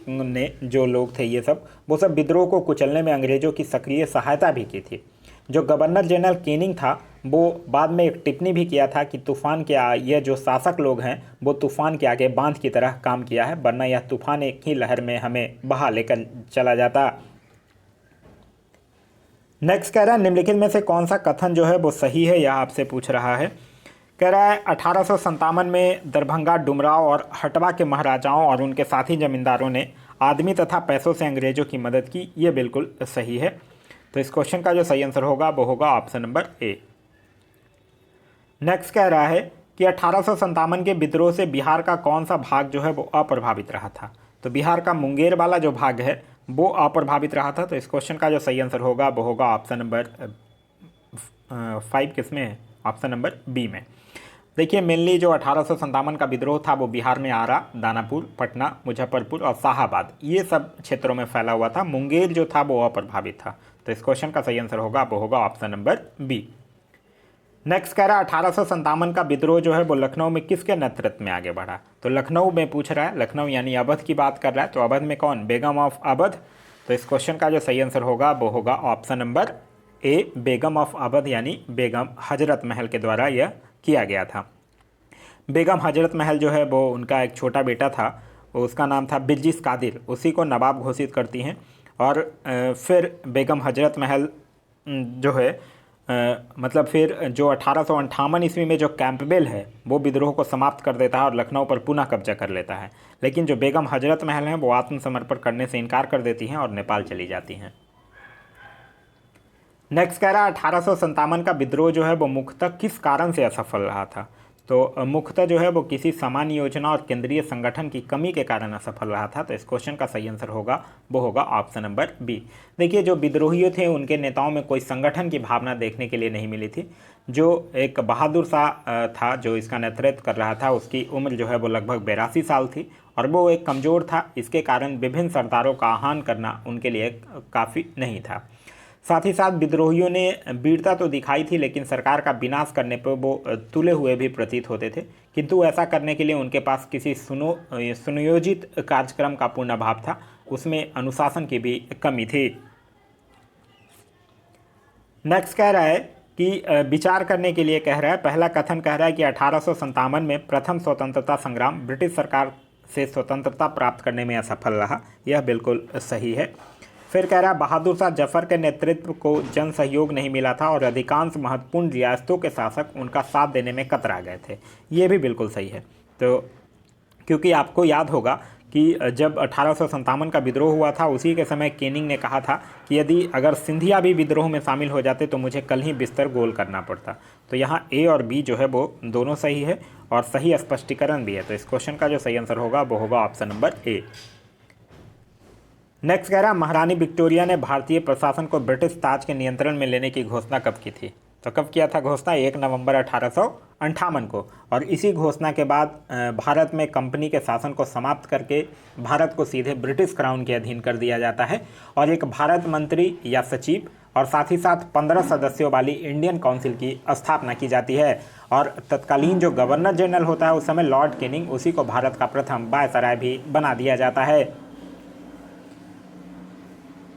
ने जो लोग थे ये सब वो सब विद्रोह को कुचलने में अंग्रेजों की सक्रिय सहायता भी की थी। जो गवर्नर जनरल केनिंग था वो बाद में एक टिप्पणी भी किया था कि तूफान के ये जो शासक लोग हैं वो तूफान के आगे बांध की तरह काम किया है, वरना यह तूफान एक ही लहर में हमें बहा लेकर चला जाता। नेक्स्ट कह रहा है निम्नलिखित में से कौन सा कथन जो है वो सही है, यह आपसे पूछ रहा है। कह रहा है 1857 में दरभंगा, डुमराव और हटवा के महाराजाओं और उनके साथी जमींदारों ने आदमी तथा पैसों से अंग्रेजों की मदद की, ये बिल्कुल सही है। तो इस क्वेश्चन का जो सही आंसर होगा वो होगा ऑप्शन नंबर ए। नेक्स्ट कह रहा है कि 1857 के विद्रोह से बिहार का कौन सा भाग जो है वो अप्रभावित रहा था। तो बिहार का मुंगेर वाला जो भाग है वो अप्रभावित रहा था। तो इस क्वेश्चन का जो सही आंसर होगा वो होगा ऑप्शन नंबर 5, किसमें है, ऑप्शन नंबर बी में। देखिए, मेनली जो 1857 का विद्रोह था वो बिहार में आरा, दानापुर, पटना, मुजफ्फरपुर और शाहाबाद ये सब क्षेत्रों में फैला हुआ था। मुंगेर जो था वो अप्रभावित था। तो इस क्वेश्चन का सही आंसर होगा वो होगा ऑप्शन नंबर बी। नेक्स्ट कह रहा है 1857 का विद्रोह जो है वो लखनऊ में किसके नेतृत्व में आगे बढ़ा। तो लखनऊ में पूछ रहा है, लखनऊ यानी अवध की बात कर रहा है। तो अवध में कौन, बेगम ऑफ अवध। तो इस क्वेश्चन का जो सही आंसर होगा वो होगा option number A, Begum of Awadh यानी बेगम हजरत महल के द्वारा यह किया गया था। बेगम हजरत महल जो है वो उनका एक छोटा बेटा था, उसका नाम था बिल्जिस कादिर, उसी को नवाब घोषित करती हैं और फिर बेगम हजरत महल जो है मतलब फिर जो 1858 ईस्वी में जो कैंपबेल है वो विद्रोह को समाप्त कर देता है और लखनऊ पर पुनः कब्जा कर लेता है। लेकिन जो बेगम हजरत महल हैं वो आत्मसमर्पण करने से इनकार कर देती हैं और नेपाल चली जाती हैं। नेक्स्ट कह रहा है 1857 का विद्रोह जो है वो मुख्यतः किस कारण से असफल रहा था। तो मुख्यतः जो है वो किसी सामान्य योजना और केंद्रीय संगठन की कमी के कारण असफल रहा था। तो इस क्वेश्चन का सही आंसर होगा वो होगा ऑप्शन नंबर बी। देखिए, जो विद्रोहियों थे उनके नेताओं में कोई संगठन की भावना देखने के लिए नहीं मिली थी। जो एक बहादुर शाह था जो इसका नेतृत्व कर रहा था, उसकी उम्र जो है वो लगभग 82 साल थी और वो एक कमज़ोर था। इसके कारण विभिन्न सरदारों का आह्वान करना उनके लिए काफ़ी नहीं था। साथ ही साथ विद्रोहियों ने वीरता तो दिखाई थी लेकिन सरकार का विनाश करने पर वो तुले हुए भी प्रतीत होते थे, किंतु ऐसा करने के लिए उनके पास किसी सुनियोजित कार्यक्रम का पूर्ण अभाव था, उसमें अनुशासन की भी कमी थी। नेक्स्ट कह रहा है कि विचार करने के लिए कह रहा है, पहला कथन कह रहा है कि 1857 में प्रथम स्वतंत्रता संग्राम ब्रिटिश सरकार से स्वतंत्रता प्राप्त करने में असफल रहा, यह बिल्कुल सही है। फिर कह रहा है बहादुर शाह जफर के नेतृत्व को जन सहयोग नहीं मिला था और अधिकांश महत्वपूर्ण रियासतों के शासक उनका साथ देने में कतरा गए थे, ये भी बिल्कुल सही है। तो क्योंकि आपको याद होगा कि जब 1857 का विद्रोह हुआ था उसी के समय केनिंग ने कहा था कि यदि अगर सिंधिया भी विद्रोह में शामिल हो जाते तो मुझे कल ही बिस्तर गोल करना पड़ता। तो यहाँ ए और बी जो है वो दोनों सही है और सही स्पष्टीकरण भी है। तो इस क्वेश्चन का जो सही आंसर होगा वो होगा ऑप्शन नंबर ए। नेक्स्ट कह रहा है महारानी विक्टोरिया ने भारतीय प्रशासन को ब्रिटिश ताज के नियंत्रण में लेने की घोषणा कब की थी। तो कब किया था घोषणा, 1 नवंबर 1858 को। और इसी घोषणा के बाद भारत में कंपनी के शासन को समाप्त करके भारत को सीधे ब्रिटिश क्राउन के अधीन कर दिया जाता है और एक भारत मंत्री या सचिव और साथ ही साथ 15 सदस्यों वाली इंडियन काउंसिल की स्थापना की जाती है। और तत्कालीन जो गवर्नर जनरल होता है उस समय लॉर्ड केनिंग, उसी को भारत का प्रथम वायसराय भी बना दिया जाता है।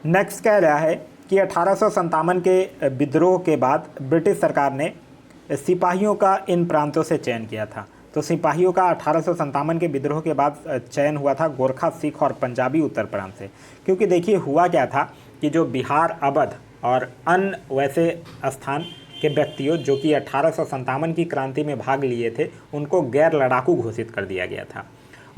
नेक्स्ट कह रहा है कि 1857 के विद्रोह के बाद ब्रिटिश सरकार ने सिपाहियों का इन प्रांतों से चयन किया था। तो सिपाहियों का 1857 के विद्रोह के बाद चयन हुआ था गोरखा, सिख और पंजाबी उत्तर प्रांत से। क्योंकि देखिए हुआ क्या था कि जो बिहार, अवध और अन्य वैसे स्थान के व्यक्तियों जो कि 1857 की क्रांति में भाग लिए थे उनको गैर लड़ाकू घोषित कर दिया गया था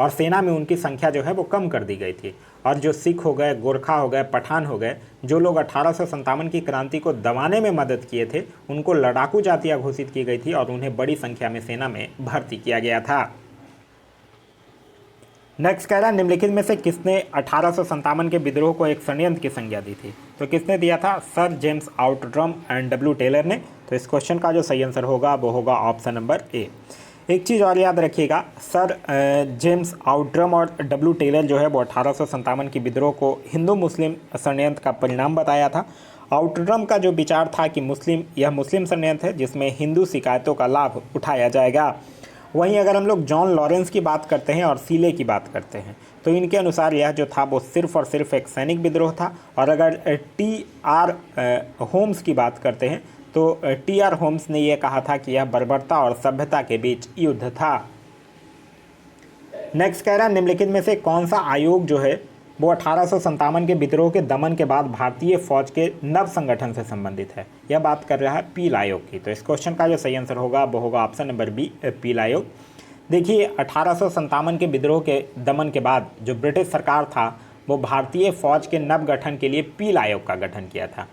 और सेना में उनकी संख्या जो है वो कम कर दी गई थी। और जो सिख हो गए, गोरखा हो गए, पठान हो गए, जो लोग 1857 की क्रांति को दबाने में मदद किए थे, उनको लड़ाकू जातियाँ घोषित की गई थी और उन्हें बड़ी संख्या में सेना में भर्ती किया गया था। नेक्स्ट कह रहा है निम्नलिखित में से किसने 1857 के विद्रोह को एक षड्यंत्र की संज्ञा दी थी? तो किसने दिया था? Sir James Outram and W Taylor ने। तो इस क्वेश्चन का जो सही आंसर होगा वो होगा ऑप्शन नंबर ए। एक चीज़ और याद रखिएगा, सर जेम्स आउटरम और डब्ल्यू टेलर जो है वो 1857 की विद्रोह को हिंदू मुस्लिम षड्यंत्र का परिणाम बताया था। आउटरम का जो विचार था कि यह मुस्लिम षड्यंत्र है जिसमें हिंदू शिकायतों का लाभ उठाया जाएगा। वहीं अगर हम लोग जॉन लॉरेंस की बात करते हैं और सीले की बात करते हैं तो इनके अनुसार यह जो था वो सिर्फ और सिर्फ एक सैनिक विद्रोह था। और अगर टी.आर. होम्स की बात करते हैं तो टी.आर. होम्स ने यह कहा था कि यह बर्बरता और सभ्यता के बीच युद्ध था। नेक्स्ट कह रहा है निम्नलिखित में से कौन सा आयोग जो है वो 1857 के विद्रोह के दमन के बाद भारतीय फौज के नव संगठन से संबंधित है? यह बात कर रहा है पील आयोग की। तो इस क्वेश्चन का जो सही आंसर होगा वो होगा ऑप्शन नंबर बी, पील आयोग। देखिए 1857 के विद्रोह के दमन के बाद जो ब्रिटिश सरकार था वो भारतीय फौज के नव गठन के लिए पील आयोग का गठन किया था,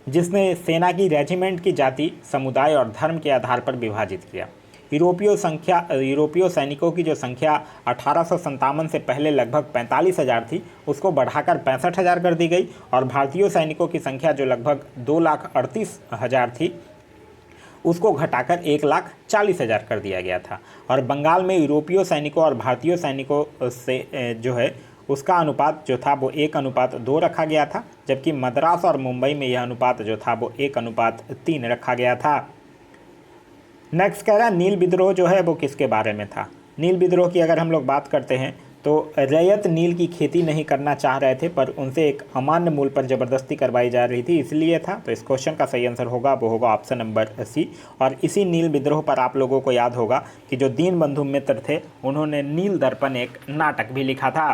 जिसने सेना की रेजिमेंट की जाति, समुदाय और धर्म के आधार पर विभाजित किया। यूरोपीय सैनिकों की जो संख्या 1857 से पहले लगभग 45,000 थी उसको बढ़ाकर 65,000 कर दी गई और भारतीय सैनिकों की संख्या जो लगभग 2,38,000 थी उसको घटाकर 1,40,000 कर दिया गया था। और बंगाल में यूरोपीय सैनिकों और भारतीय सैनिकों से जो है उसका अनुपात जो था वो 1:2 रखा गया था, जबकि मद्रास और मुंबई में यह अनुपात जो था वो 1:3 रखा गया था। नेक्स्ट कह रहा है नील विद्रोह जो है वो किसके बारे में था? नील विद्रोह की अगर हम लोग बात करते हैं तो रैयत नील की खेती नहीं करना चाह रहे थे पर उनसे एक अमान्य मूल्य पर ज़बरदस्ती करवाई जा रही थी, इसलिए था। तो इस क्वेश्चन का सही आंसर होगा वो होगा ऑप्शन नंबर सी। और इसी नील विद्रोह पर आप लोगों को याद होगा कि जो दीनबंधु मित्र थे उन्होंने नील दर्पण एक नाटक भी लिखा था।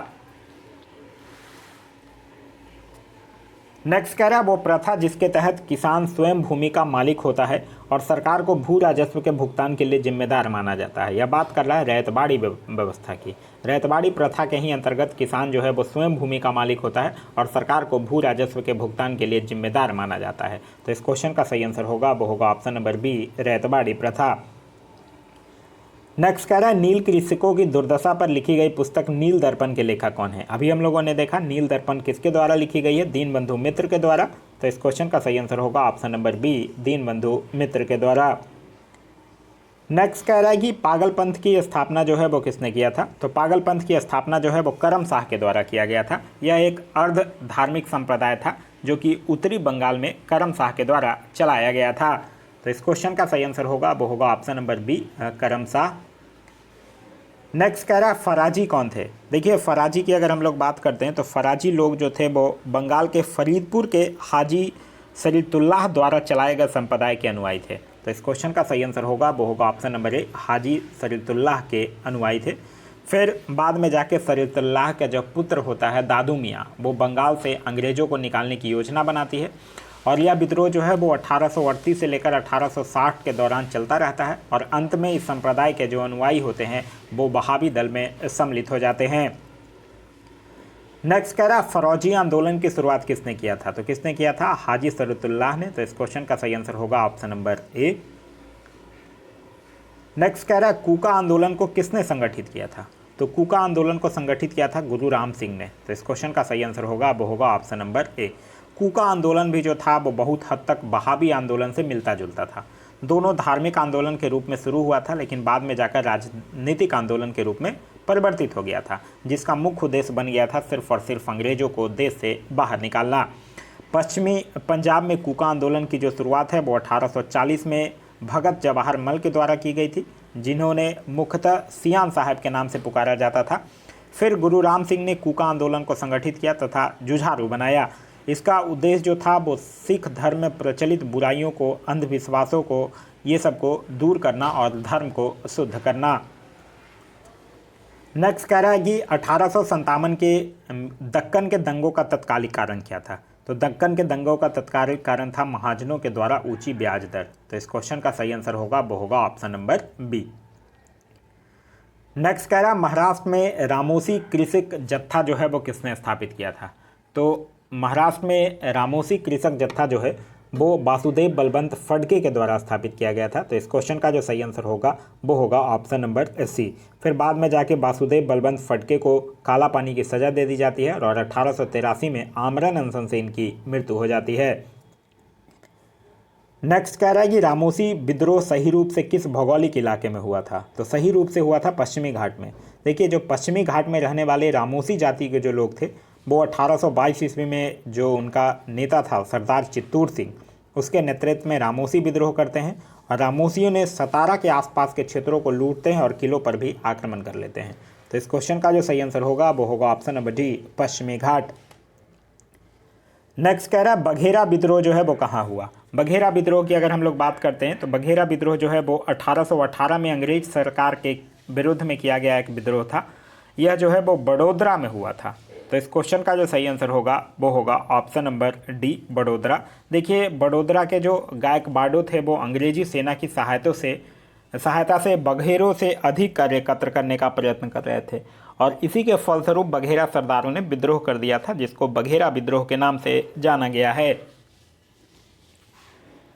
नेक्स्ट कह रहा है वो प्रथा जिसके तहत किसान स्वयं भूमि का मालिक होता है और सरकार को भू राजस्व के भुगतान के लिए जिम्मेदार माना जाता है। यह बात कर रहा है रैयतबाड़ी व्यवस्था की। रैयतबाड़ी प्रथा के ही अंतर्गत किसान जो है वो स्वयं भूमि का मालिक होता है और सरकार को भू राजस्व के भुगतान के लिए जिम्मेदार माना जाता है। तो इस क्वेश्चन का सही आंसर होगा वो होगा ऑप्शन नंबर बी, रैयतबाड़ी प्रथा। नेक्स्ट कह रहा है नील कृषकों की दुर्दशा पर लिखी गई पुस्तक नील दर्पण के लेखक कौन है? अभी हम लोगों ने देखा नील दर्पण किसके द्वारा लिखी गई है? दीनबंधु मित्र के द्वारा। तो इस क्वेश्चन का सही आंसर होगा ऑप्शन नंबर बी, दीनबंधु मित्र के द्वारा। नेक्स्ट कह रहा है कि पागल पंथ की स्थापना जो है वो किसने किया था? तो पागल पंथ की स्थापना जो है वो करम शाह के द्वारा किया गया था। यह एक अर्ध धार्मिक संप्रदाय था जो कि उत्तरी बंगाल में करम शाह के द्वारा चलाया गया था। तो इस क्वेश्चन का सही आंसर होगा वो होगा ऑप्शन नंबर बी, करम शाह। नेक्स्ट कह रहा है फराजी कौन थे? देखिए फराजी की अगर हम लोग बात करते हैं तो फराजी लोग जो थे वो बंगाल के फरीदपुर के हाजी सरीतुल्लाह द्वारा चलाए गए संप्रदाय के अनुयायी थे। तो इस क्वेश्चन का सही आंसर होगा वो होगा ऑप्शन नंबर ए, हाजी सरीतुल्लाह के अनुयायी थे। फिर बाद में जाके सरीतुल्लाह का जो पुत्र होता है दादू मियाँ, वो बंगाल से अंग्रेज़ों को निकालने की योजना बनाती है और यह विद्रोह जो है वो 1838 से लेकर 1860 के दौरान चलता रहता है और अंत में इस संप्रदाय के जो अनुयायी होते हैं वो वहाबी दल में सम्मिलित हो जाते हैं। नेक्स्ट कह रहा फौजी आंदोलन की शुरुआत किसने किया था? तो किसने किया था? हाजी सरीतुल्लाह ने। तो इस क्वेश्चन का सही आंसर होगा ऑप्शन नंबर ए। नेक्स्ट कह रहा है कूका आंदोलन को किसने संगठित किया था? तो कूका आंदोलन को संगठित किया था गुरु राम सिंह ने। तो इस क्वेश्चन का सही आंसर होगा वो होगा ऑप्शन नंबर ए। कूका आंदोलन भी जो था वो बहुत हद तक वहाबी आंदोलन से मिलता जुलता था। दोनों धार्मिक आंदोलन के रूप में शुरू हुआ था लेकिन बाद में जाकर राजनीतिक आंदोलन के रूप में परिवर्तित हो गया था, जिसका मुख्य उद्देश्य बन गया था सिर्फ और सिर्फ अंग्रेजों को देश से बाहर निकालना। पश्चिमी पंजाब में कूका आंदोलन की जो शुरुआत है वो 1840 में भगत जवाहर मल के द्वारा की गई थी, जिन्होंने मुख्यतः सियान साहब के नाम से पुकारा जाता था। फिर गुरु राम सिंह ने कूका आंदोलन को संगठित किया तथा जुझारू बनाया। इसका उद्देश्य जो था वो सिख धर्म में प्रचलित बुराइयों को, अंधविश्वासों को, ये सब को दूर करना और धर्म को शुद्ध करना। नेक्स्ट कह रहा है कि 1857 के दक्कन के दंगों का तत्कालिक कारण क्या था? तो तो दक्कन के दंगों का तत्कालीन कारण था महाजनों के द्वारा ऊंची ब्याज दर। तो इस क्वेश्चन का सही आंसर होगा वो होगा ऑप्शन नंबर बी। नेक्स्ट कह रहा महाराष्ट्र में रामोसी कृषक जत्था जो है वो किसने स्थापित किया था। तो महाराष्ट्र में रामोसी कृषक जत्था जो है वो वासुदेव बलवंत फडके के द्वारा स्थापित किया गया था। तो इस क्वेश्चन का जो सही आंसर होगा वो होगा ऑप्शन नंबर सी। फिर बाद में जाके वासुदेव बलवंत फडके को काला पानी की सजा दे दी जाती है और 1883 में आमरण अनशन से इनकी मृत्यु हो जाती है। नेक्स्ट कह रहा है कि रामोसी विद्रोह सही रूप से किस भौगोलिक इलाके में हुआ था। तो सही रूप से हुआ था पश्चिमी घाट में। देखिए जो पश्चिमी घाट में रहने वाले रामोसी जाति के जो लोग थे वो 1822 ईस्वी में जो उनका नेता था सरदार चित्तूर सिंह, उसके नेतृत्व में रामोसी विद्रोह करते हैं और रामोसियों ने सतारा के आसपास के क्षेत्रों को लूटते हैं और किलों पर भी आक्रमण कर लेते हैं। तो इस क्वेश्चन का जो सही आंसर होगा वो होगा ऑप्शन नंबर डी, पश्चिमी घाट। नेक्स्ट कह रहा है बघेरा विद्रोह जो है वो कहाँ हुआ। बघेरा विद्रोह की अगर हम लोग बात करते हैं तो बघेरा विद्रोह जो है वो 1818 में अंग्रेज सरकार के विरुद्ध में किया गया एक विद्रोह था। यह जो है वो बड़ोदरा में हुआ था। तो इस क्वेश्चन का जो सही आंसर होगा वो होगा ऑप्शन नंबर डी, बड़ोदरा। देखिए बड़ोदरा के जो गायकवाड़ों थे वो अंग्रेजी सेना की सहायता से बघेरों से अधिक कार्य एकत्र करने का प्रयत्न कर रहे थे और इसी के फलस्वरूप बघेरा सरदारों ने विद्रोह कर दिया था, जिसको बघेरा विद्रोह के नाम से जाना गया है।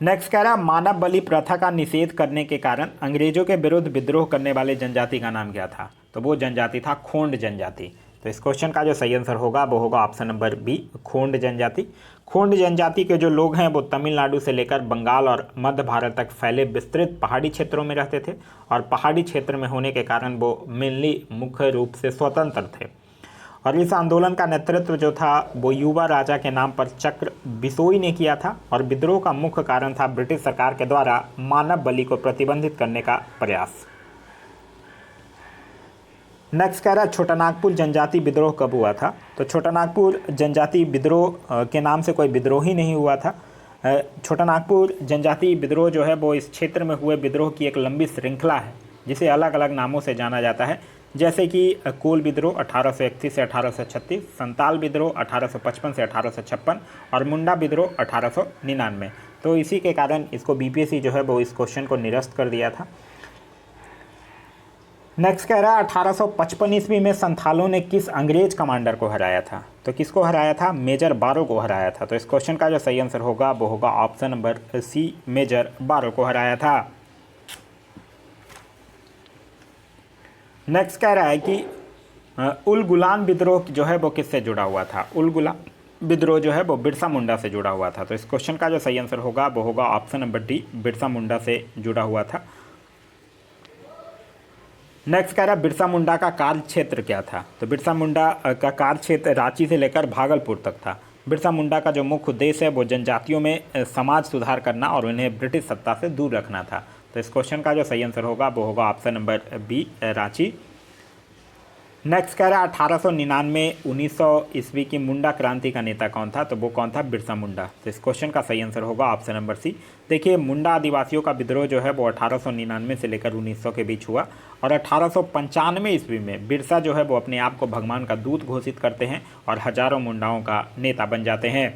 नेक्स्ट कह रहा मानव बलि प्रथा का निषेध करने के कारण अंग्रेजों के विरुद्ध विद्रोह करने वाले जनजाति का नाम क्या था। तो वो जनजाति था खोंड जनजाति। तो इस क्वेश्चन का जो सही आंसर होगा वो होगा ऑप्शन नंबर बी, खोंड जनजाति। खोंड जनजाति के जो लोग हैं वो तमिलनाडु से लेकर बंगाल और मध्य भारत तक फैले विस्तृत पहाड़ी क्षेत्रों में रहते थे और पहाड़ी क्षेत्र में होने के कारण वो मेनली मुख्य रूप से स्वतंत्र थे। और इस आंदोलन का नेतृत्व जो था वो युवा राजा के नाम पर चक्र बिसोई ने किया था और विद्रोह का मुख्य कारण था ब्रिटिश सरकार के द्वारा मानव बलि को प्रतिबंधित करने का प्रयास। नेक्स्ट कह रहा है छोटानागपुर जनजाति विद्रोह कब हुआ था। तो छोटानागपुर जनजाति विद्रोह के नाम से कोई विद्रोह ही नहीं हुआ था। छोटानागपुर जनजाति विद्रोह जो है वो इस क्षेत्र में हुए विद्रोह की एक लंबी श्रृंखला है जिसे अलग अलग नामों से जाना जाता है, जैसे कि कोल विद्रोह 1831 से 1836, संताल विद्रोह 1855 से 1856 और मुंडा विद्रोह 1899। तो इसी के कारण इसको बीपीएससी जो है वो इस क्वेश्चन को निरस्त कर दिया था। नेक्स्ट कह रहा है 1855 ईस्वी में संथालों ने किस अंग्रेज कमांडर को हराया था। तो किसको हराया था, मेजर बारो को हराया था। तो इस क्वेश्चन का जो सही आंसर होगा वो होगा ऑप्शन नंबर सी, मेजर बारो को हराया था। नेक्स्ट कह रहा है कि उल गुलान विद्रोह जो है वो किससे जुड़ा हुआ था। उल गुलान विद्रोह जो है वो बिरसा मुंडा से जुड़ा हुआ था। तो इस क्वेश्चन का जो सही आंसर होगा वो होगा option number D, Birsa Munda से जुड़ा हुआ था। नेक्स्ट कह रहा है बिरसा मुंडा का कार्य क्षेत्र क्या था। तो बिरसा मुंडा का कार्य क्षेत्र रांची से लेकर भागलपुर तक था। बिरसा मुंडा का जो मुख्य उद्देश्य है वो जनजातियों में समाज सुधार करना और उन्हें ब्रिटिश सत्ता से दूर रखना था। तो इस क्वेश्चन का जो सही आंसर होगा वो होगा option number B, Ranchi. Next कह रहा है 1899 1900 ईस्वी की मुंडा क्रांति का नेता कौन था। तो वो कौन था, बिरसा मुंडा। तो इस क्वेश्चन का सही आंसर होगा ऑप्शन नंबर सी। देखिए मुंडा आदिवासियों का विद्रोह जो है वो 1899 से लेकर 1900 के बीच हुआ और 1895 ईस्वी में बिरसा जो है वो अपने आप को भगवान का दूत घोषित करते हैं और हजारों मुंडाओं का नेता बन जाते हैं।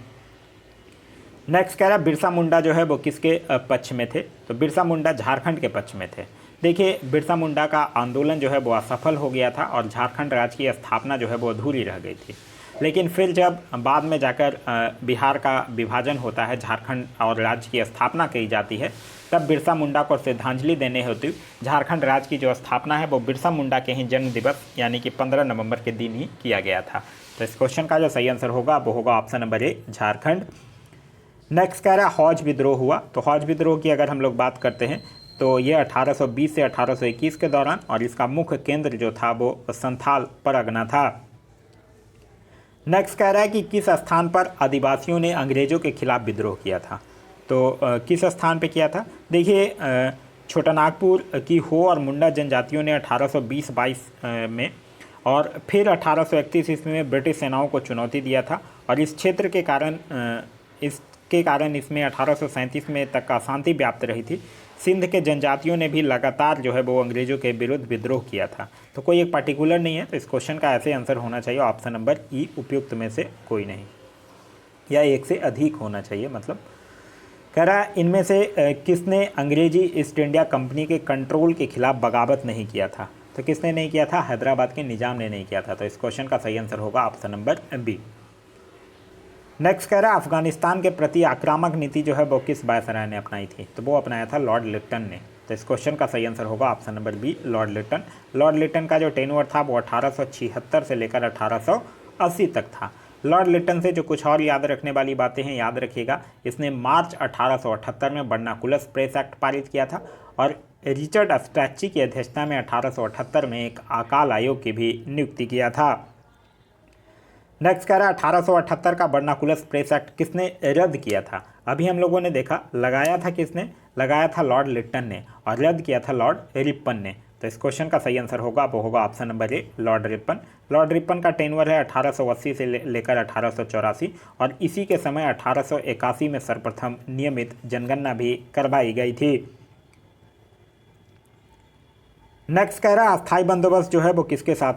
नेक्स्ट कह रहा है बिरसा मुंडा जो है वो किसके पक्ष में थे। तो बिरसा मुंडा झारखंड के पक्ष में थे। देखिए बिरसा मुंडा का आंदोलन जो है वो असफल हो गया था और झारखंड राज्य की स्थापना जो है वो अधूरी रह गई थी। लेकिन फिर जब बाद में जाकर बिहार का विभाजन होता है, झारखंड और राज्य की स्थापना की जाती है, तब बिरसा मुंडा को श्रद्धांजलि देने हेतु झारखंड राज्य की जो स्थापना है वो बिरसा मुंडा के ही जन्म दिवस यानी कि 15 नवंबर के दिन ही किया गया था। तो इस क्वेश्चन का जो सही आंसर होगा वो होगा ऑप्शन नंबर ए, झारखंड। नेक्स्ट कह रहा है हौज विद्रोह हुआ। तो हौज विद्रोह की अगर हम लोग बात करते हैं तो ये 1820 से 1821 के दौरान और इसका मुख्य केंद्र जो था वो संथाल परगना था। नेक्स्ट कह रहा है कि किस स्थान पर आदिवासियों ने अंग्रेजों के खिलाफ विद्रोह किया था। तो किस स्थान पे किया था। देखिए छोटानागपुर की हो और मुंडा जनजातियों ने 1820-22 में और फिर 1831 ईस्वी में ब्रिटिश सेनाओं को चुनौती दिया था और इस क्षेत्र के कारण इसमें 1837 में तक अशांति व्याप्त रही थी। सिंध के जनजातियों ने भी लगातार जो है वो अंग्रेजों के विरुद्ध विद्रोह किया था। तो कोई एक पर्टिकुलर नहीं है, तो इस क्वेश्चन का ऐसे आंसर होना चाहिए ऑप्शन नंबर ई, उपयुक्त में से कोई नहीं। या एक से अधिक होना चाहिए मतलब। कह रहा है इनमें से किसने अंग्रेजी ईस्ट इंडिया कंपनी के कंट्रोल के खिलाफ बगावत नहीं किया था? तो किसने नहीं किया था? हैदराबाद के निजाम ने नहीं किया था। तो इस क्वेश्चन का सही आंसर होगा ऑप्शन नंबर बी। नेक्स्ट कह रहा है अफगानिस्तान के प्रति आक्रामक नीति जो है वो किस वायसराय ने अपनाई थी? तो वो अपनाया था लॉर्ड लिटन ने। तो इस क्वेश्चन का सही आंसर होगा option number B, Lord Lytton. Lord Lytton का जो टेन्योर था वो 1876 से लेकर 1880 तक था। लॉर्ड लिटन से जो कुछ और याद रखने वाली बातें हैं, याद रखिएगा, इसने मार्च 1878 में बर्नाकुलस प्रेस एक्ट पारित किया था और रिचर्ड स्ट्रैची की अध्यक्षता में 1878 में एक अकाल आयोग की भी नियुक्ति किया था। नेक्स्ट कह रहा है 1878 का बर्नाकुलस प्रेस एक्ट किसने रद्द किया था? अभी हम लोगों ने देखा लगाया था किसने? लगाया था लॉर्ड लिटन ने और रद्द किया था लॉर्ड रिपन ने। तो इस क्वेश्चन का सही आंसर होगा वो होगा ऑप्शन नंबर ए, लॉर्ड रिपन। लॉर्ड रिपन का टेन्योर है 1880 से लेकर 1884 और इसी के समय 1881 में सर्वप्रथम नियमित जनगणना भी करवाई गई थी। नेक्स्ट कह रहा है अस्थायी बंदोबस्त जो है वो किसके साथ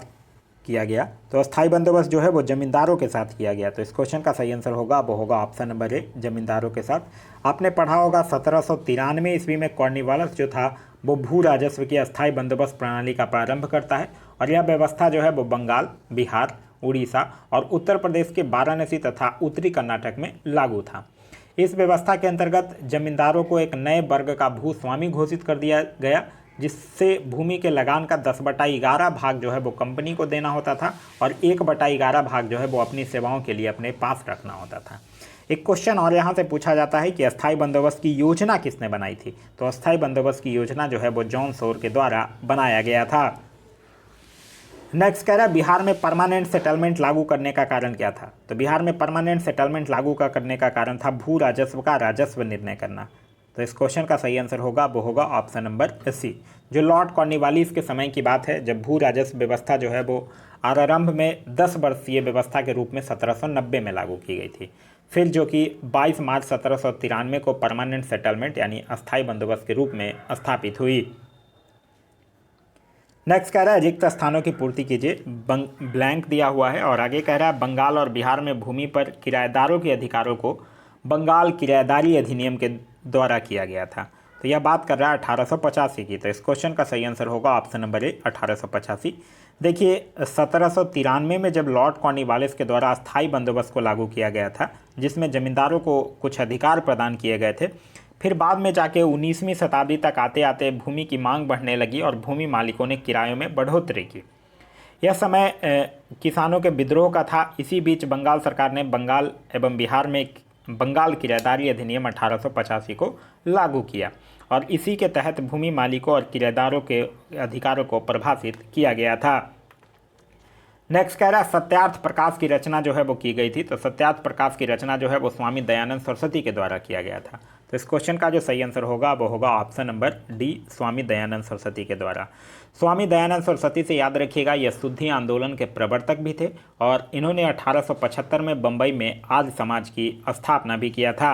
किया गया? तो अस्थायी बंदोबस्त जो है वो जमींदारों के साथ किया गया। तो इस क्वेश्चन का सही आंसर होगा वो होगा ऑप्शन नंबर ए, जमींदारों के साथ। आपने पढ़ा होगा 1793 ईस्वी में कॉर्नवालिस जो था वो भू राजस्व की अस्थायी बंदोबस्त प्रणाली का प्रारंभ करता है और यह व्यवस्था जो है वो बंगाल, बिहार, उड़ीसा और उत्तर प्रदेश के वाराणसी तथा उत्तरी कर्नाटक में लागू था। इस व्यवस्था के अंतर्गत जमींदारों को एक नए वर्ग का भूस्वामी घोषित कर दिया गया, जिससे भूमि के लगान का 10/11 भाग जो है वो कंपनी को देना होता था और 1/11 भाग जो है वो अपनी सेवाओं के लिए अपने पास रखना होता था। एक क्वेश्चन और यहाँ से पूछा जाता है कि अस्थायी बंदोबस्त की योजना किसने बनाई थी? तो अस्थायी बंदोबस्त की योजना जो है वो जॉन शोर के द्वारा बनाया गया था। नेक्स्ट कह रहा है बिहार में परमानेंट सेटलमेंट लागू करने का कारण क्या था? तो बिहार में परमानेंट सेटलमेंट लागू करने का कारण था भू राजस्व का राजस्व निर्णय करना। तो इस क्वेश्चन का सही आंसर होगा वो होगा ऑप्शन नंबर सी, जो लॉर्ड कॉर्नवालिस के समय की बात है, जब भू राजस्व व्यवस्था जो है वो आरंभ में 10 वर्षीय व्यवस्था के रूप में 1790 में लागू की गई थी, फिर जो कि 22 मार्च 1793 को परमानेंट सेटलमेंट यानी अस्थायी बंदोबस्त के रूप में स्थापित हुई। नेक्स्ट कह रहा है रिक्त स्थानों की पूर्ति कीजिए, ब्लैंक दिया हुआ है और आगे कह रहा है बंगाल और बिहार में भूमि पर किराएदारों के अधिकारों को बंगाल किराएदारी अधिनियम के द्वारा किया गया था। तो यह बात कर रहा है 1885 की। तो इस क्वेश्चन का सही आंसर होगा ऑप्शन नंबर ए, 1885। देखिए 1793 में जब लॉर्ड कॉर्नवालिस के द्वारा अस्थायी बंदोबस्त को लागू किया गया था, जिसमें जमींदारों को कुछ अधिकार प्रदान किए गए थे, फिर बाद में जाके 19वीं शताब्दी तक आते आते भूमि की मांग बढ़ने लगी और भूमि मालिकों ने किरायों में बढ़ोतरी की। यह समय किसानों के विद्रोह का था। इसी बीच बंगाल सरकार ने बंगाल एवं बिहार में बंगाल किराएदारी अधिनियम 1885 को लागू किया और इसी के तहत भूमि मालिकों और किराएदारों के अधिकारों को परिभाषित किया गया था। नेक्स्ट कह रहा है सत्यार्थ प्रकाश की रचना जो है वो की गई थी। तो सत्यार्थ प्रकाश की रचना जो है वो स्वामी दयानंद सरस्वती के द्वारा किया गया था। तो इस क्वेश्चन का जो सही आंसर होगा वो होगा option number D, Swami Dayanand Saraswati के द्वारा। स्वामी दयानंद सरस्वती से याद रखिएगा यह शुद्धि आंदोलन के प्रवर्तक भी थे और इन्होंने 1875 में बम्बई में आर्य समाज की स्थापना भी किया था।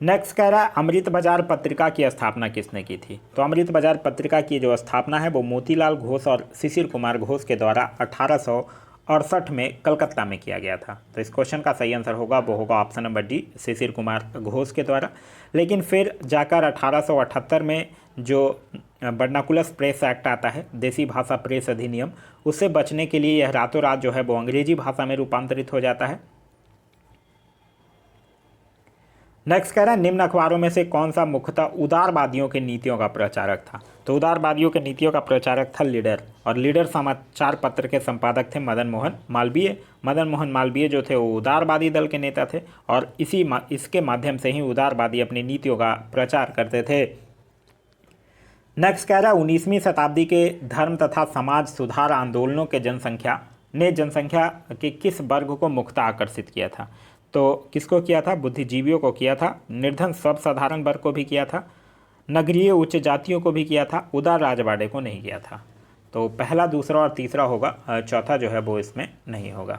नेक्स्ट कह रहा है अमृत बाजार पत्रिका की स्थापना किसने की थी? तो अमृत बाजार पत्रिका की जो स्थापना है वो मोतीलाल घोष और शिशिर कुमार घोष के द्वारा 1868 में कलकत्ता में किया गया था। तो इस क्वेश्चन का सही आंसर होगा वो होगा option number D, Shishir Kumar Ghosh के द्वारा। लेकिन फिर जाकर 1878 में जो बर्नाकुलस प्रेस एक्ट आता है, देसी भाषा प्रेस अधिनियम, उससे बचने के लिए यह रातों रात जो है वो अंग्रेजी भाषा में रूपांतरित हो जाता है। नेक्स्ट कह रहा है निम्न अखबारों में से कौन सा मुख्यतः उदारवादियों के नीतियों का प्रचारक था? तो उदारवादियों के नीतियों का प्रचारक था लीडर और लीडर समाचार पत्र के संपादक थे मदन मोहन मालवीय। मदन मोहन मालवीय जो थे वो उदारवादी दल के नेता थे और इसके माध्यम से ही उदारवादी अपनी नीतियों का प्रचार करते थे। नेक्स्ट कह रहा है 19वीं शताब्दी के धर्म तथा समाज सुधार आंदोलनों के जनसंख्या के किस वर्ग को मुख्यतः आकर्षित किया था? तो किसको किया था? बुद्धिजीवियों को किया था, निर्धन सब साधारण वर्ग को भी किया था, नगरीय उच्च जातियों को भी किया था, उदार राजवाड़े को नहीं किया था। तो पहला, दूसरा और तीसरा होगा, चौथा जो है वो इसमें नहीं होगा।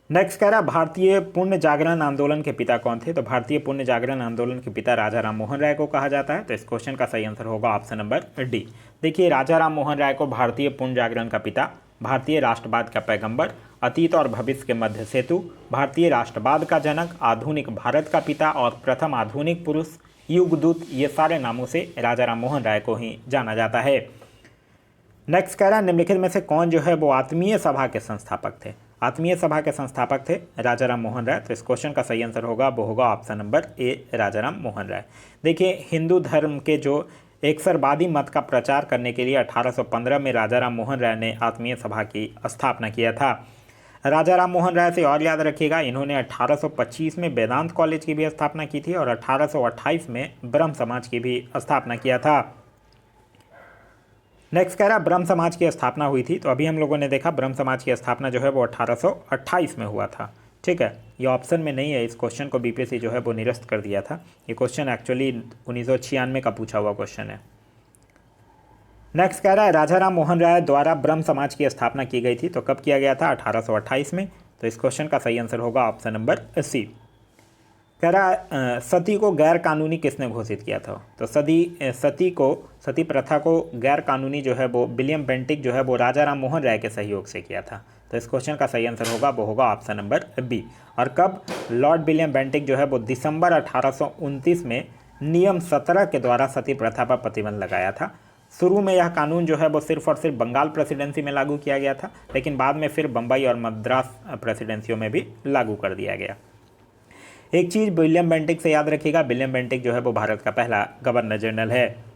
नेक्स्ट कह रहा भारतीय पुण्य जागरण आंदोलन के पिता कौन थे? तो भारतीय पुण्य जागरण आंदोलन के पिता राजा राम मोहन राय को कहा जाता है। तो इस क्वेश्चन का सही आंसर होगा ऑप्शन नंबर डी। देखिए राजा राम मोहन राय को भारतीय पुण्य जागरण का पिता भारतीय राष्ट्रवाद का पैगंबर, अतीत और भविष्य के मध्य सेतु, भारतीय राष्ट्रवाद का जनक, आधुनिक भारत का पिता और प्रथम आधुनिक पुरुष, युगदूत, ये सारे नामों से राजा राम मोहन राय को ही जाना जाता है। नेक्स्ट कह रहा है निम्नलिखित में से कौन जो है वो आत्मीय सभा के संस्थापक थे। आत्मीय सभा के संस्थापक थे राजा राम मोहन राय। तो इस क्वेश्चन का सही आंसर होगा वो होगा ऑप्शन नंबर ए, राजा राम मोहन राय। देखिए, हिंदू धर्म के जो एकसरवादी मत का प्रचार करने के लिए 1815 में राजा राम मोहन राय ने आत्मीय सभा की स्थापना किया था। राजा राम मोहन राय से और याद रखिएगा, इन्होंने 1825 में वेदांत कॉलेज की भी स्थापना की थी और 1828 में ब्रह्म समाज की भी स्थापना किया था। नेक्स्ट कह रहा है ब्रह्म समाज की स्थापना हुई थी। तो अभी हम लोगों ने देखा ब्रह्म समाज की स्थापना जो है वो 1828 में हुआ था। ठीक है, ये ऑप्शन में नहीं है, इस क्वेश्चन को बीपीएससी जो है वो निरस्त कर दिया था। ये क्वेश्चन एक्चुअली 1996 का पूछा हुआ क्वेश्चन है। नेक्स्ट कह रहा है राजा राम मोहन राय द्वारा ब्रह्म समाज की स्थापना की गई थी। तो कब किया गया था? 1828 में। तो इस क्वेश्चन का सही आंसर होगा ऑप्शन नंबर सी। कह रहा है सती को गैर कानूनी किसने घोषित किया था? तो सती प्रथा को गैर कानूनी जो है वो विलियम बेंटिक जो है वो राजा राम मोहन राय के सहयोग से किया था। तो इस क्वेश्चन का सही आंसर होगा वो होगा ऑप्शन नंबर बी। और कब? लॉर्ड विलियम बेंटिक जो है वो दिसंबर 1829 में नियम 17 के द्वारा सती प्रथा पर प्रतिबंध लगाया था। शुरू में यह कानून जो है वो सिर्फ और सिर्फ बंगाल प्रेसिडेंसी में लागू किया गया था, लेकिन बाद में फिर बम्बई और मद्रास प्रेसिडेंसियों में भी लागू कर दिया गया। एक चीज़ विलियम बेंटिक से याद रखिएगा, विलियम बेंटिक जो है वो भारत का पहला गवर्नर जनरल है।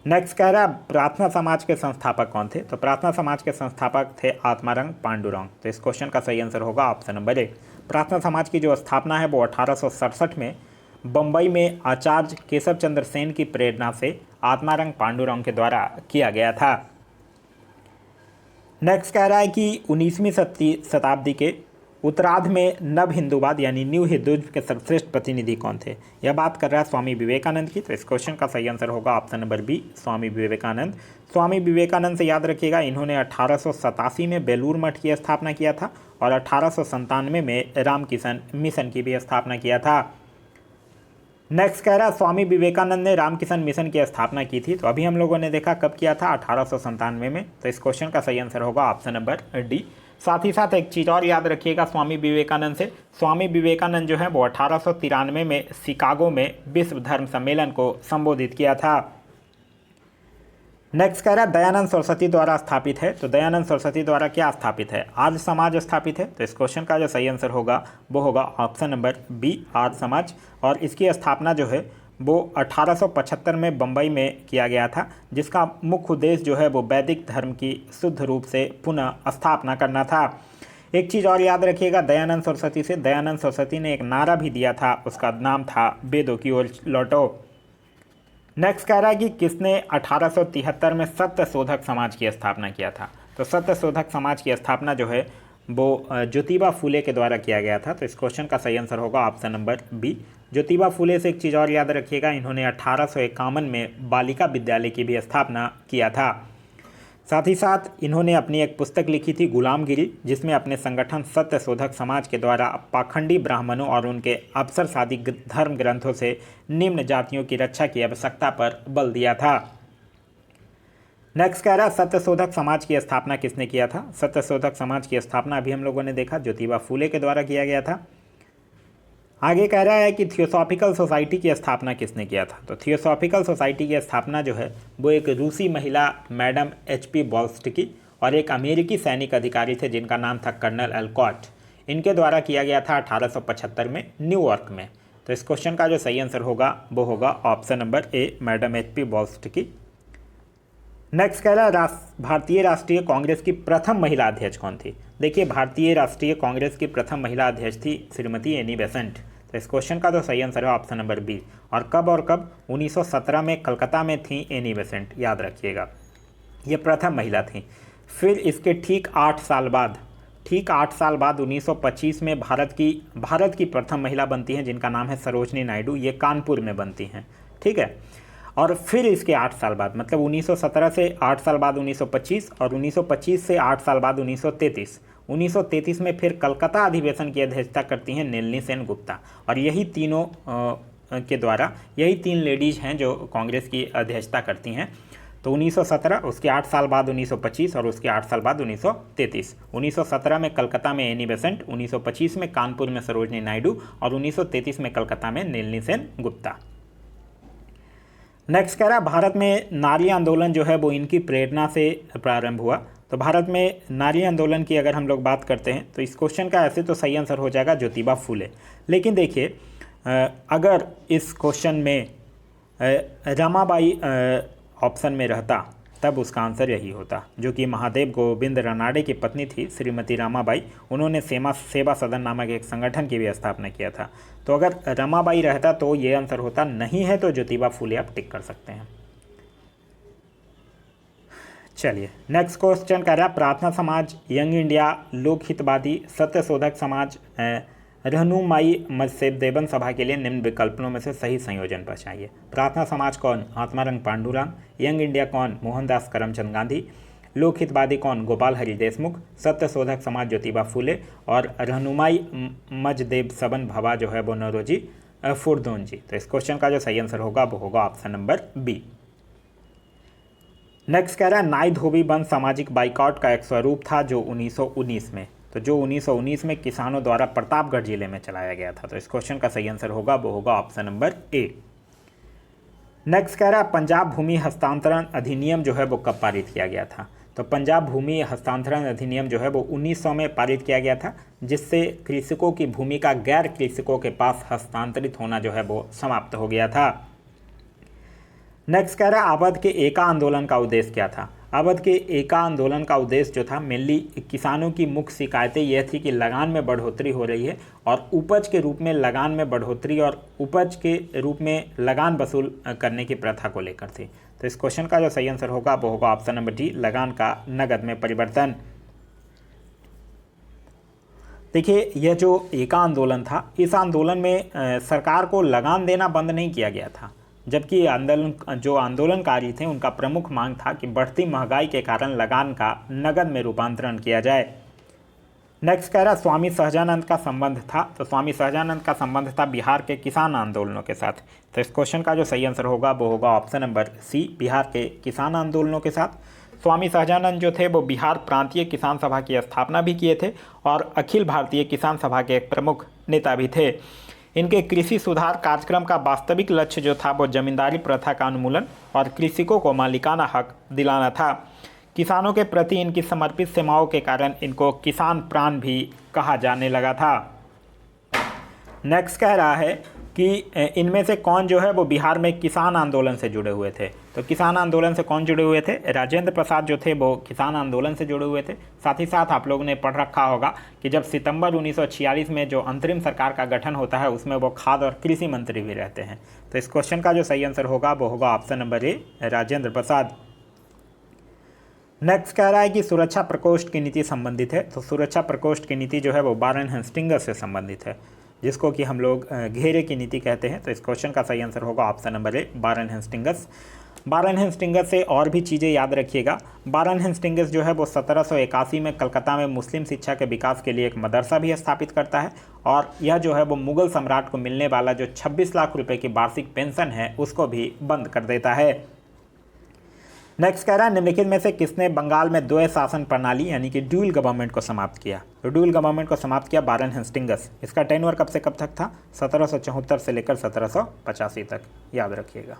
नेक्स्ट कह रहा है प्रार्थना समाज के संस्थापक कौन थे? तो प्रार्थना समाज के संस्थापक थे आत्मारंग पांडुरंग। तो इस क्वेश्चन का सही आंसर होगा ऑप्शन नंबर ए। प्रार्थना समाज की जो स्थापना है वो 1867 में बम्बई में आचार्य केशव चंद्र सेन की प्रेरणा से आत्मारंग पांडुरंग के द्वारा किया गया था। नेक्स्ट कह रहा है कि 19वीं शताब्दी के उत्तरार्ध में नव हिंदूवाद यानी न्यू हिंदुइज्म के सर्वश्रेष्ठ प्रतिनिधि कौन थे? यह बात कर रहा है स्वामी विवेकानंद की। तो इस क्वेश्चन का सही आंसर होगा option number B, Swami Vivekananda. Swami Vivekananda से याद रखिएगा, इन्होंने 1887 में बेलूर मठ की स्थापना किया था और 1897 में रामकिशन मिशन की भी स्थापना किया था। नेक्स्ट कह रहा है स्वामी विवेकानंद ने रामकिशन मिशन की स्थापना की थी। तो अभी हम लोगों ने देखा कब किया था? 1897 में। तो इस क्वेश्चन का सही आंसर होगा ऑप्शन नंबर डी। साथ ही साथ एक चीज़ और याद रखिएगा स्वामी विवेकानंद से, स्वामी विवेकानंद जो है वो 1893 में शिकागो में विश्व धर्म सम्मेलन को संबोधित किया था। नेक्स्ट कह रहा है दयानंद सरस्वती द्वारा स्थापित है। तो दयानंद सरस्वती द्वारा क्या स्थापित है? आर्य समाज स्थापित है। तो इस क्वेश्चन का जो सही आंसर होगा वो होगा option number B, Arya Samaj. और इसकी स्थापना जो है वो 1875 में बम्बई में किया गया था, जिसका मुख्य उद्देश्य जो है वो वैदिक धर्म की शुद्ध रूप से पुनः स्थापना करना था। एक चीज़ और याद रखिएगा दयानंद सरस्वती से, दयानंद सरस्वती ने एक नारा भी दिया था, उसका नाम था वेदों की ओर लौटो। नेक्स्ट कह रहा है कि किसने 1873 में सत्य शोधक समाज की स्थापना किया था? तो सत्य शोधक समाज की स्थापना जो है वो ज्योतिबा फुले के द्वारा किया गया था। तो इस क्वेश्चन का सही आंसर होगा option number B, Jyotiba Phule से। एक चीज़ और याद रखिएगा, इन्होंने 1851 में बालिका विद्यालय की भी स्थापना किया था। साथ ही साथ इन्होंने अपनी एक पुस्तक लिखी थी गुलामगिरी, जिसमें अपने संगठन सत्य शोधक समाज के द्वारा पाखंडी ब्राह्मणों और उनके अवसरवादी धर्म ग्रंथों से निम्न जातियों की रक्षा की आवश्यकता पर बल दिया था। नेक्स्ट कह रहा है सत्य शोधक समाज की स्थापना किसने किया था? सत्य शोधक समाज की स्थापना अभी हम लोगों ने देखा ज्योतिबा फुले के द्वारा किया गया था। आगे कह रहा है कि थियोसॉफिकल सोसाइटी की स्थापना किसने किया था? तो थियोसॉफिकल सोसाइटी की स्थापना जो है वो एक रूसी महिला मैडम HP बॉल्स्टकी और एक अमेरिकी सैनिक अधिकारी थे जिनका नाम था कर्नल एल्कॉट, इनके द्वारा किया गया था 1875 में न्यूयॉर्क में। तो इस क्वेश्चन का जो सही आंसर होगा वो होगा option number A, madam HP बॉल्स्टकी। नेक्स्ट कह रहा है भारतीय राष्ट्रीय कांग्रेस की प्रथम महिला अध्यक्ष कौन थी? देखिए, भारतीय राष्ट्रीय कांग्रेस की प्रथम महिला अध्यक्ष थी श्रीमती एनी बेसेंट। तो इस क्वेश्चन का जो सही आंसर है ऑप्शन नंबर बी। और कब 1917 में कलकत्ता में थी एनी बेसेंट, याद रखिएगा, ये प्रथम महिला थी। फिर इसके ठीक 8 साल बाद 1925 में भारत की प्रथम महिला बनती हैं जिनका नाम है सरोजनी नायडू, ये कानपुर में बनती हैं। ठीक है, और फिर इसके 8 साल बाद मतलब 1917 से 8 साल बाद 1925 और 1925 से 8 साल बाद 1933 में फिर कलकत्ता अधिवेशन की अध्यक्षता करती हैं नलिनी सेन गुप्ता। और यही तीन लेडीज़ हैं जो कांग्रेस की अध्यक्षता करती हैं। तो 1917, उसके 8 साल बाद 1925 और उसके 8 साल बाद 1933। 1917 में कलकत्ता में एनी बेसेंट, 1925 में कानपुर में सरोजनी नायडू और 1933 में कलकत्ता में नलिनी सेन गुप्ता। नेक्स्ट कह रहा है भारत में नारी आंदोलन जो है वो इनकी प्रेरणा से प्रारंभ हुआ। तो भारत में नारी आंदोलन की अगर हम लोग बात करते हैं तो इस क्वेश्चन का ऐसे तो सही आंसर हो जाएगा ज्योतिबा फूले। लेकिन देखिए अगर इस क्वेश्चन में रमाबाई ऑप्शन में रहता तब उसका आंसर यही होता, जो कि महादेव गोविंद रानाडे की पत्नी थी श्रीमती रमाबाई। उन्होंने सेवा सदन नामक एक संगठन की भी स्थापना किया था। तो अगर रमाबाई रहता तो ये आंसर होता, नहीं है तो ज्योतिबा फूले आप टिक कर सकते हैं। चलिए नेक्स्ट क्वेश्चन कह रहा है प्रार्थना समाज, यंग इंडिया, लोक हितवादी, सत्यशोधक समाज, रहनुमाई मजसेब देवन सभा के लिए निम्न विकल्पों में से सही संयोजन पहचानिए। प्रार्थना समाज कौन? आत्मारंग पांडुरंग। यंग इंडिया कौन? मोहनदास करमचंद गांधी। लोक हितवादी कौन? गोपाल हरि देशमुख। सत्यशोधक समाज ज्योतिबा फूले। और रहनुमाई मजदेब सबन भवा जो है वो नौरोजी फुरदोन जी। तो इस क्वेश्चन का जो सही आंसर होगा वो होगा ऑप्शन नंबर बी। नेक्स्ट कह रहा है नाई धोबी बंद सामाजिक बाइकआउट का एक स्वरूप था जो 1919 में, तो जो 1919 में किसानों द्वारा प्रतापगढ़ जिले में चलाया गया था। तो इस क्वेश्चन का सही आंसर होगा वो होगा ऑप्शन नंबर ए। नेक्स्ट कह रहा है पंजाब भूमि हस्तांतरण अधिनियम जो है वो कब पारित किया गया था। तो पंजाब भूमि हस्तांतरण अधिनियम जो है वो 1900 में पारित किया गया था, जिससे कृषकों की भूमि का गैर कृषकों के पास हस्तांतरित होना जो है वो समाप्त हो गया था। नेक्स्ट कह रहा है अवध के एका आंदोलन का उद्देश्य क्या था। अवध के एका आंदोलन का उद्देश्य जो था मेनली किसानों की मुख्य शिकायतें यह थी कि लगान में बढ़ोतरी हो रही है और उपज के रूप में लगान में बढ़ोतरी और उपज के रूप में लगान वसूल करने की प्रथा को लेकर थी। तो इस क्वेश्चन का जो सही आंसर होगा वो होगा ऑप्शन नंबर डी, लगान का नगद में परिवर्तन। देखिए यह जो एका आंदोलन था, इस आंदोलन में सरकार को लगान देना बंद नहीं किया गया था, जबकि आंदोलनकारी थे उनका प्रमुख मांग था कि बढ़ती महंगाई के कारण लगान का नगद में रूपांतरण किया जाए। नेक्स्ट कह रहा स्वामी सहजानंद का संबंध था। तो स्वामी सहजानंद का संबंध था बिहार के किसान आंदोलनों के साथ। तो इस क्वेश्चन का जो सही आंसर होगा वो होगा ऑप्शन नंबर सी, बिहार के किसान आंदोलनों के साथ। स्वामी सहजानंद जो थे वो बिहार प्रांतीय किसान सभा की स्थापना भी किए थे और अखिल भारतीय किसान सभा के एक प्रमुख नेता भी थे। इनके कृषि सुधार कार्यक्रम का वास्तविक लक्ष्य जो था वो जमींदारी प्रथा का उन्मूलन और कृषकों को मालिकाना हक दिलाना था। किसानों के प्रति इनकी समर्पित सेवाओं के कारण इनको किसान प्राण भी कहा जाने लगा था। नेक्स्ट कह रहा है कि इनमें से कौन जो है वो बिहार में किसान आंदोलन से जुड़े हुए थे। तो किसान आंदोलन से कौन जुड़े हुए थे? राजेंद्र प्रसाद जो थे वो किसान आंदोलन से जुड़े हुए थे। साथ ही साथ आप लोगों ने पढ़ रखा होगा कि जब सितंबर 1946 में जो अंतरिम सरकार का गठन होता है उसमें वो खाद्य और कृषि मंत्री भी रहते हैं। तो इस क्वेश्चन का जो सही आंसर होगा वो होगा ऑप्शन नंबर ए, राजेंद्र प्रसाद। नेक्स्ट कह रहा है कि सुरक्षा प्रकोष्ठ की नीति संबंधित है। तो सुरक्षा प्रकोष्ठ की नीति जो है वो वारेन हेस्टिंग्स से संबंधित है, जिसको कि हम लोग घेरे की नीति कहते हैं। तो इस क्वेश्चन का सही आंसर होगा ऑप्शन नंबर ए, वारेन हेस्टिंग्स। वारेन हेस्टिंग्स से और भी चीज़ें याद रखिएगा। वारेन हेस्टिंग्स जो है वो 1781 में कलकत्ता में मुस्लिम शिक्षा के विकास के लिए एक मदरसा भी स्थापित करता है और यह जो है वो मुगल सम्राट को मिलने वाला जो 26 लाख रुपए की वार्षिक पेंशन है उसको भी बंद कर देता है। नेक्स्ट कह रहा है निम्नलिखित में से किसने बंगाल में द्वैध शासन प्रणाली यानी कि ड्यूल गवर्नमेंट को समाप्त किया। तो ड्यूल गवर्नमेंट को समाप्त किया वारेन हेस्टिंग्स। इसका टेन्योर कब से कब तक था? 1774 से लेकर 1785 तक, याद रखिएगा।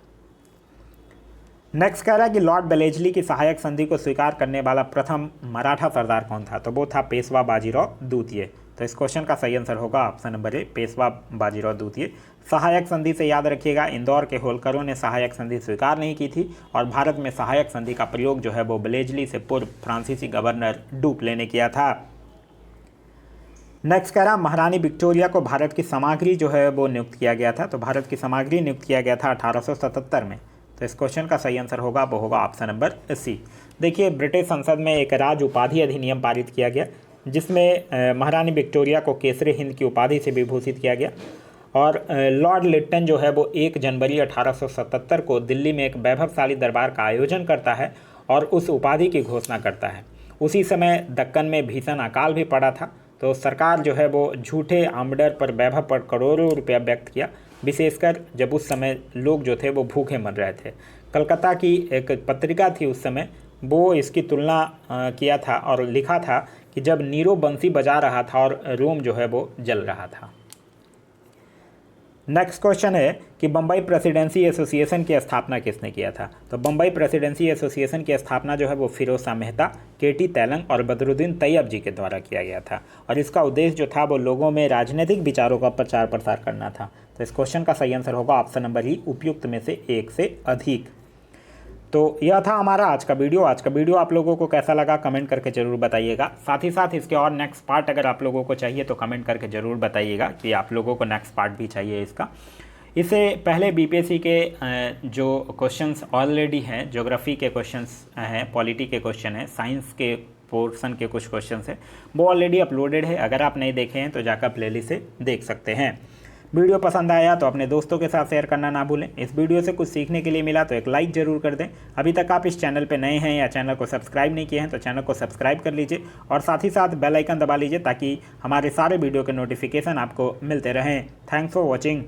नेक्स्ट कह रहा है कि लॉर्ड बेलेजली की सहायक संधि को स्वीकार करने वाला प्रथम मराठा सरदार कौन था। तो वो था पेशवा बाजीराव द्वितीय। तो इस क्वेश्चन का सही आंसर होगा ऑप्शन नंबर ए, पेशवा बाजीराव द्वितीय। सहायक संधि से याद रखिएगा इंदौर के होलकरों ने सहायक संधि स्वीकार नहीं की थी और भारत में सहायक संधि का प्रयोग जो है वो बेलेजली से पूर्व फ्रांसीसी गवर्नर डुप्ले ने किया था। नेक्स्ट कह रहा महारानी विक्टोरिया को भारत की सामग्री जो है वो नियुक्त किया गया था। तो भारत की सामग्री नियुक्त किया गया था 1877 में। तो इस क्वेश्चन का सही आंसर होगा वो होगा ऑप्शन नंबर सी। देखिए ब्रिटिश संसद में एक राज उपाधि अधिनियम पारित किया गया जिसमें महारानी विक्टोरिया को केसरी हिंद की उपाधि से विभूषित किया गया और लॉर्ड लिट्टन जो है वो 1 जनवरी 1877 को दिल्ली में एक वैभवशाली दरबार का आयोजन करता है और उस उपाधि की घोषणा करता है। उसी समय दक्कन में भीषण अकाल भी पड़ा था, तो सरकार जो है वो झूठे आमडर पर वैभव पर करोड़ों रुपया व्यक्त किया, विशेषकर जब उस समय लोग जो थे वो भूखे मर रहे थे। कलकत्ता की एक पत्रिका थी उस समय, वो इसकी तुलना किया था और लिखा था कि जब नीरो बंसी बजा रहा था और रोम जो है वो जल रहा था। नेक्स्ट क्वेश्चन है कि बम्बई प्रेसिडेंसी एसोसिएशन की स्थापना किसने किया था? तो बम्बई प्रेसिडेंसी एसोसिएशन की स्थापना जो है वो फिरोज शाह मेहता, केटी तैलंग और बदरुद्दीन तैयब जी के द्वारा किया गया था और इसका उद्देश्य जो था वो लोगों में राजनीतिक विचारों का प्रचार प्रसार करना था। तो इस क्वेश्चन का सही आंसर होगा ऑप्शन नंबर ई, उपयुक्त में से एक से अधिक। तो यह था हमारा आज का वीडियो। आज का वीडियो आप लोगों को कैसा लगा कमेंट करके ज़रूर बताइएगा। साथ ही साथ इसके और नेक्स्ट पार्ट अगर आप लोगों को चाहिए तो कमेंट करके ज़रूर बताइएगा कि आप लोगों को नेक्स्ट पार्ट भी चाहिए इसका। इससे पहले बीपीएससी के जो क्वेश्चंस ऑलरेडी हैं, ज्योग्राफी के क्वेश्चंस हैं, पॉलिटी के क्वेश्चन हैं, साइंस के पोर्शन के कुछ क्वेश्चंस हैं, वो ऑलरेडी अपलोडेड है। अगर आप नहीं देखे हैं तो जाकर प्लेलिस्ट से देख सकते हैं। वीडियो पसंद आया तो अपने दोस्तों के साथ शेयर करना ना भूलें। इस वीडियो से कुछ सीखने के लिए मिला तो एक लाइक ज़रूर कर दें। अभी तक आप इस चैनल पे नए हैं या चैनल को सब्सक्राइब नहीं किए हैं तो चैनल को सब्सक्राइब कर लीजिए और साथ ही साथ बेल आइकन दबा लीजिए ताकि हमारे सारे वीडियो के नोटिफिकेशन आपको मिलते रहें। Thanks for watching.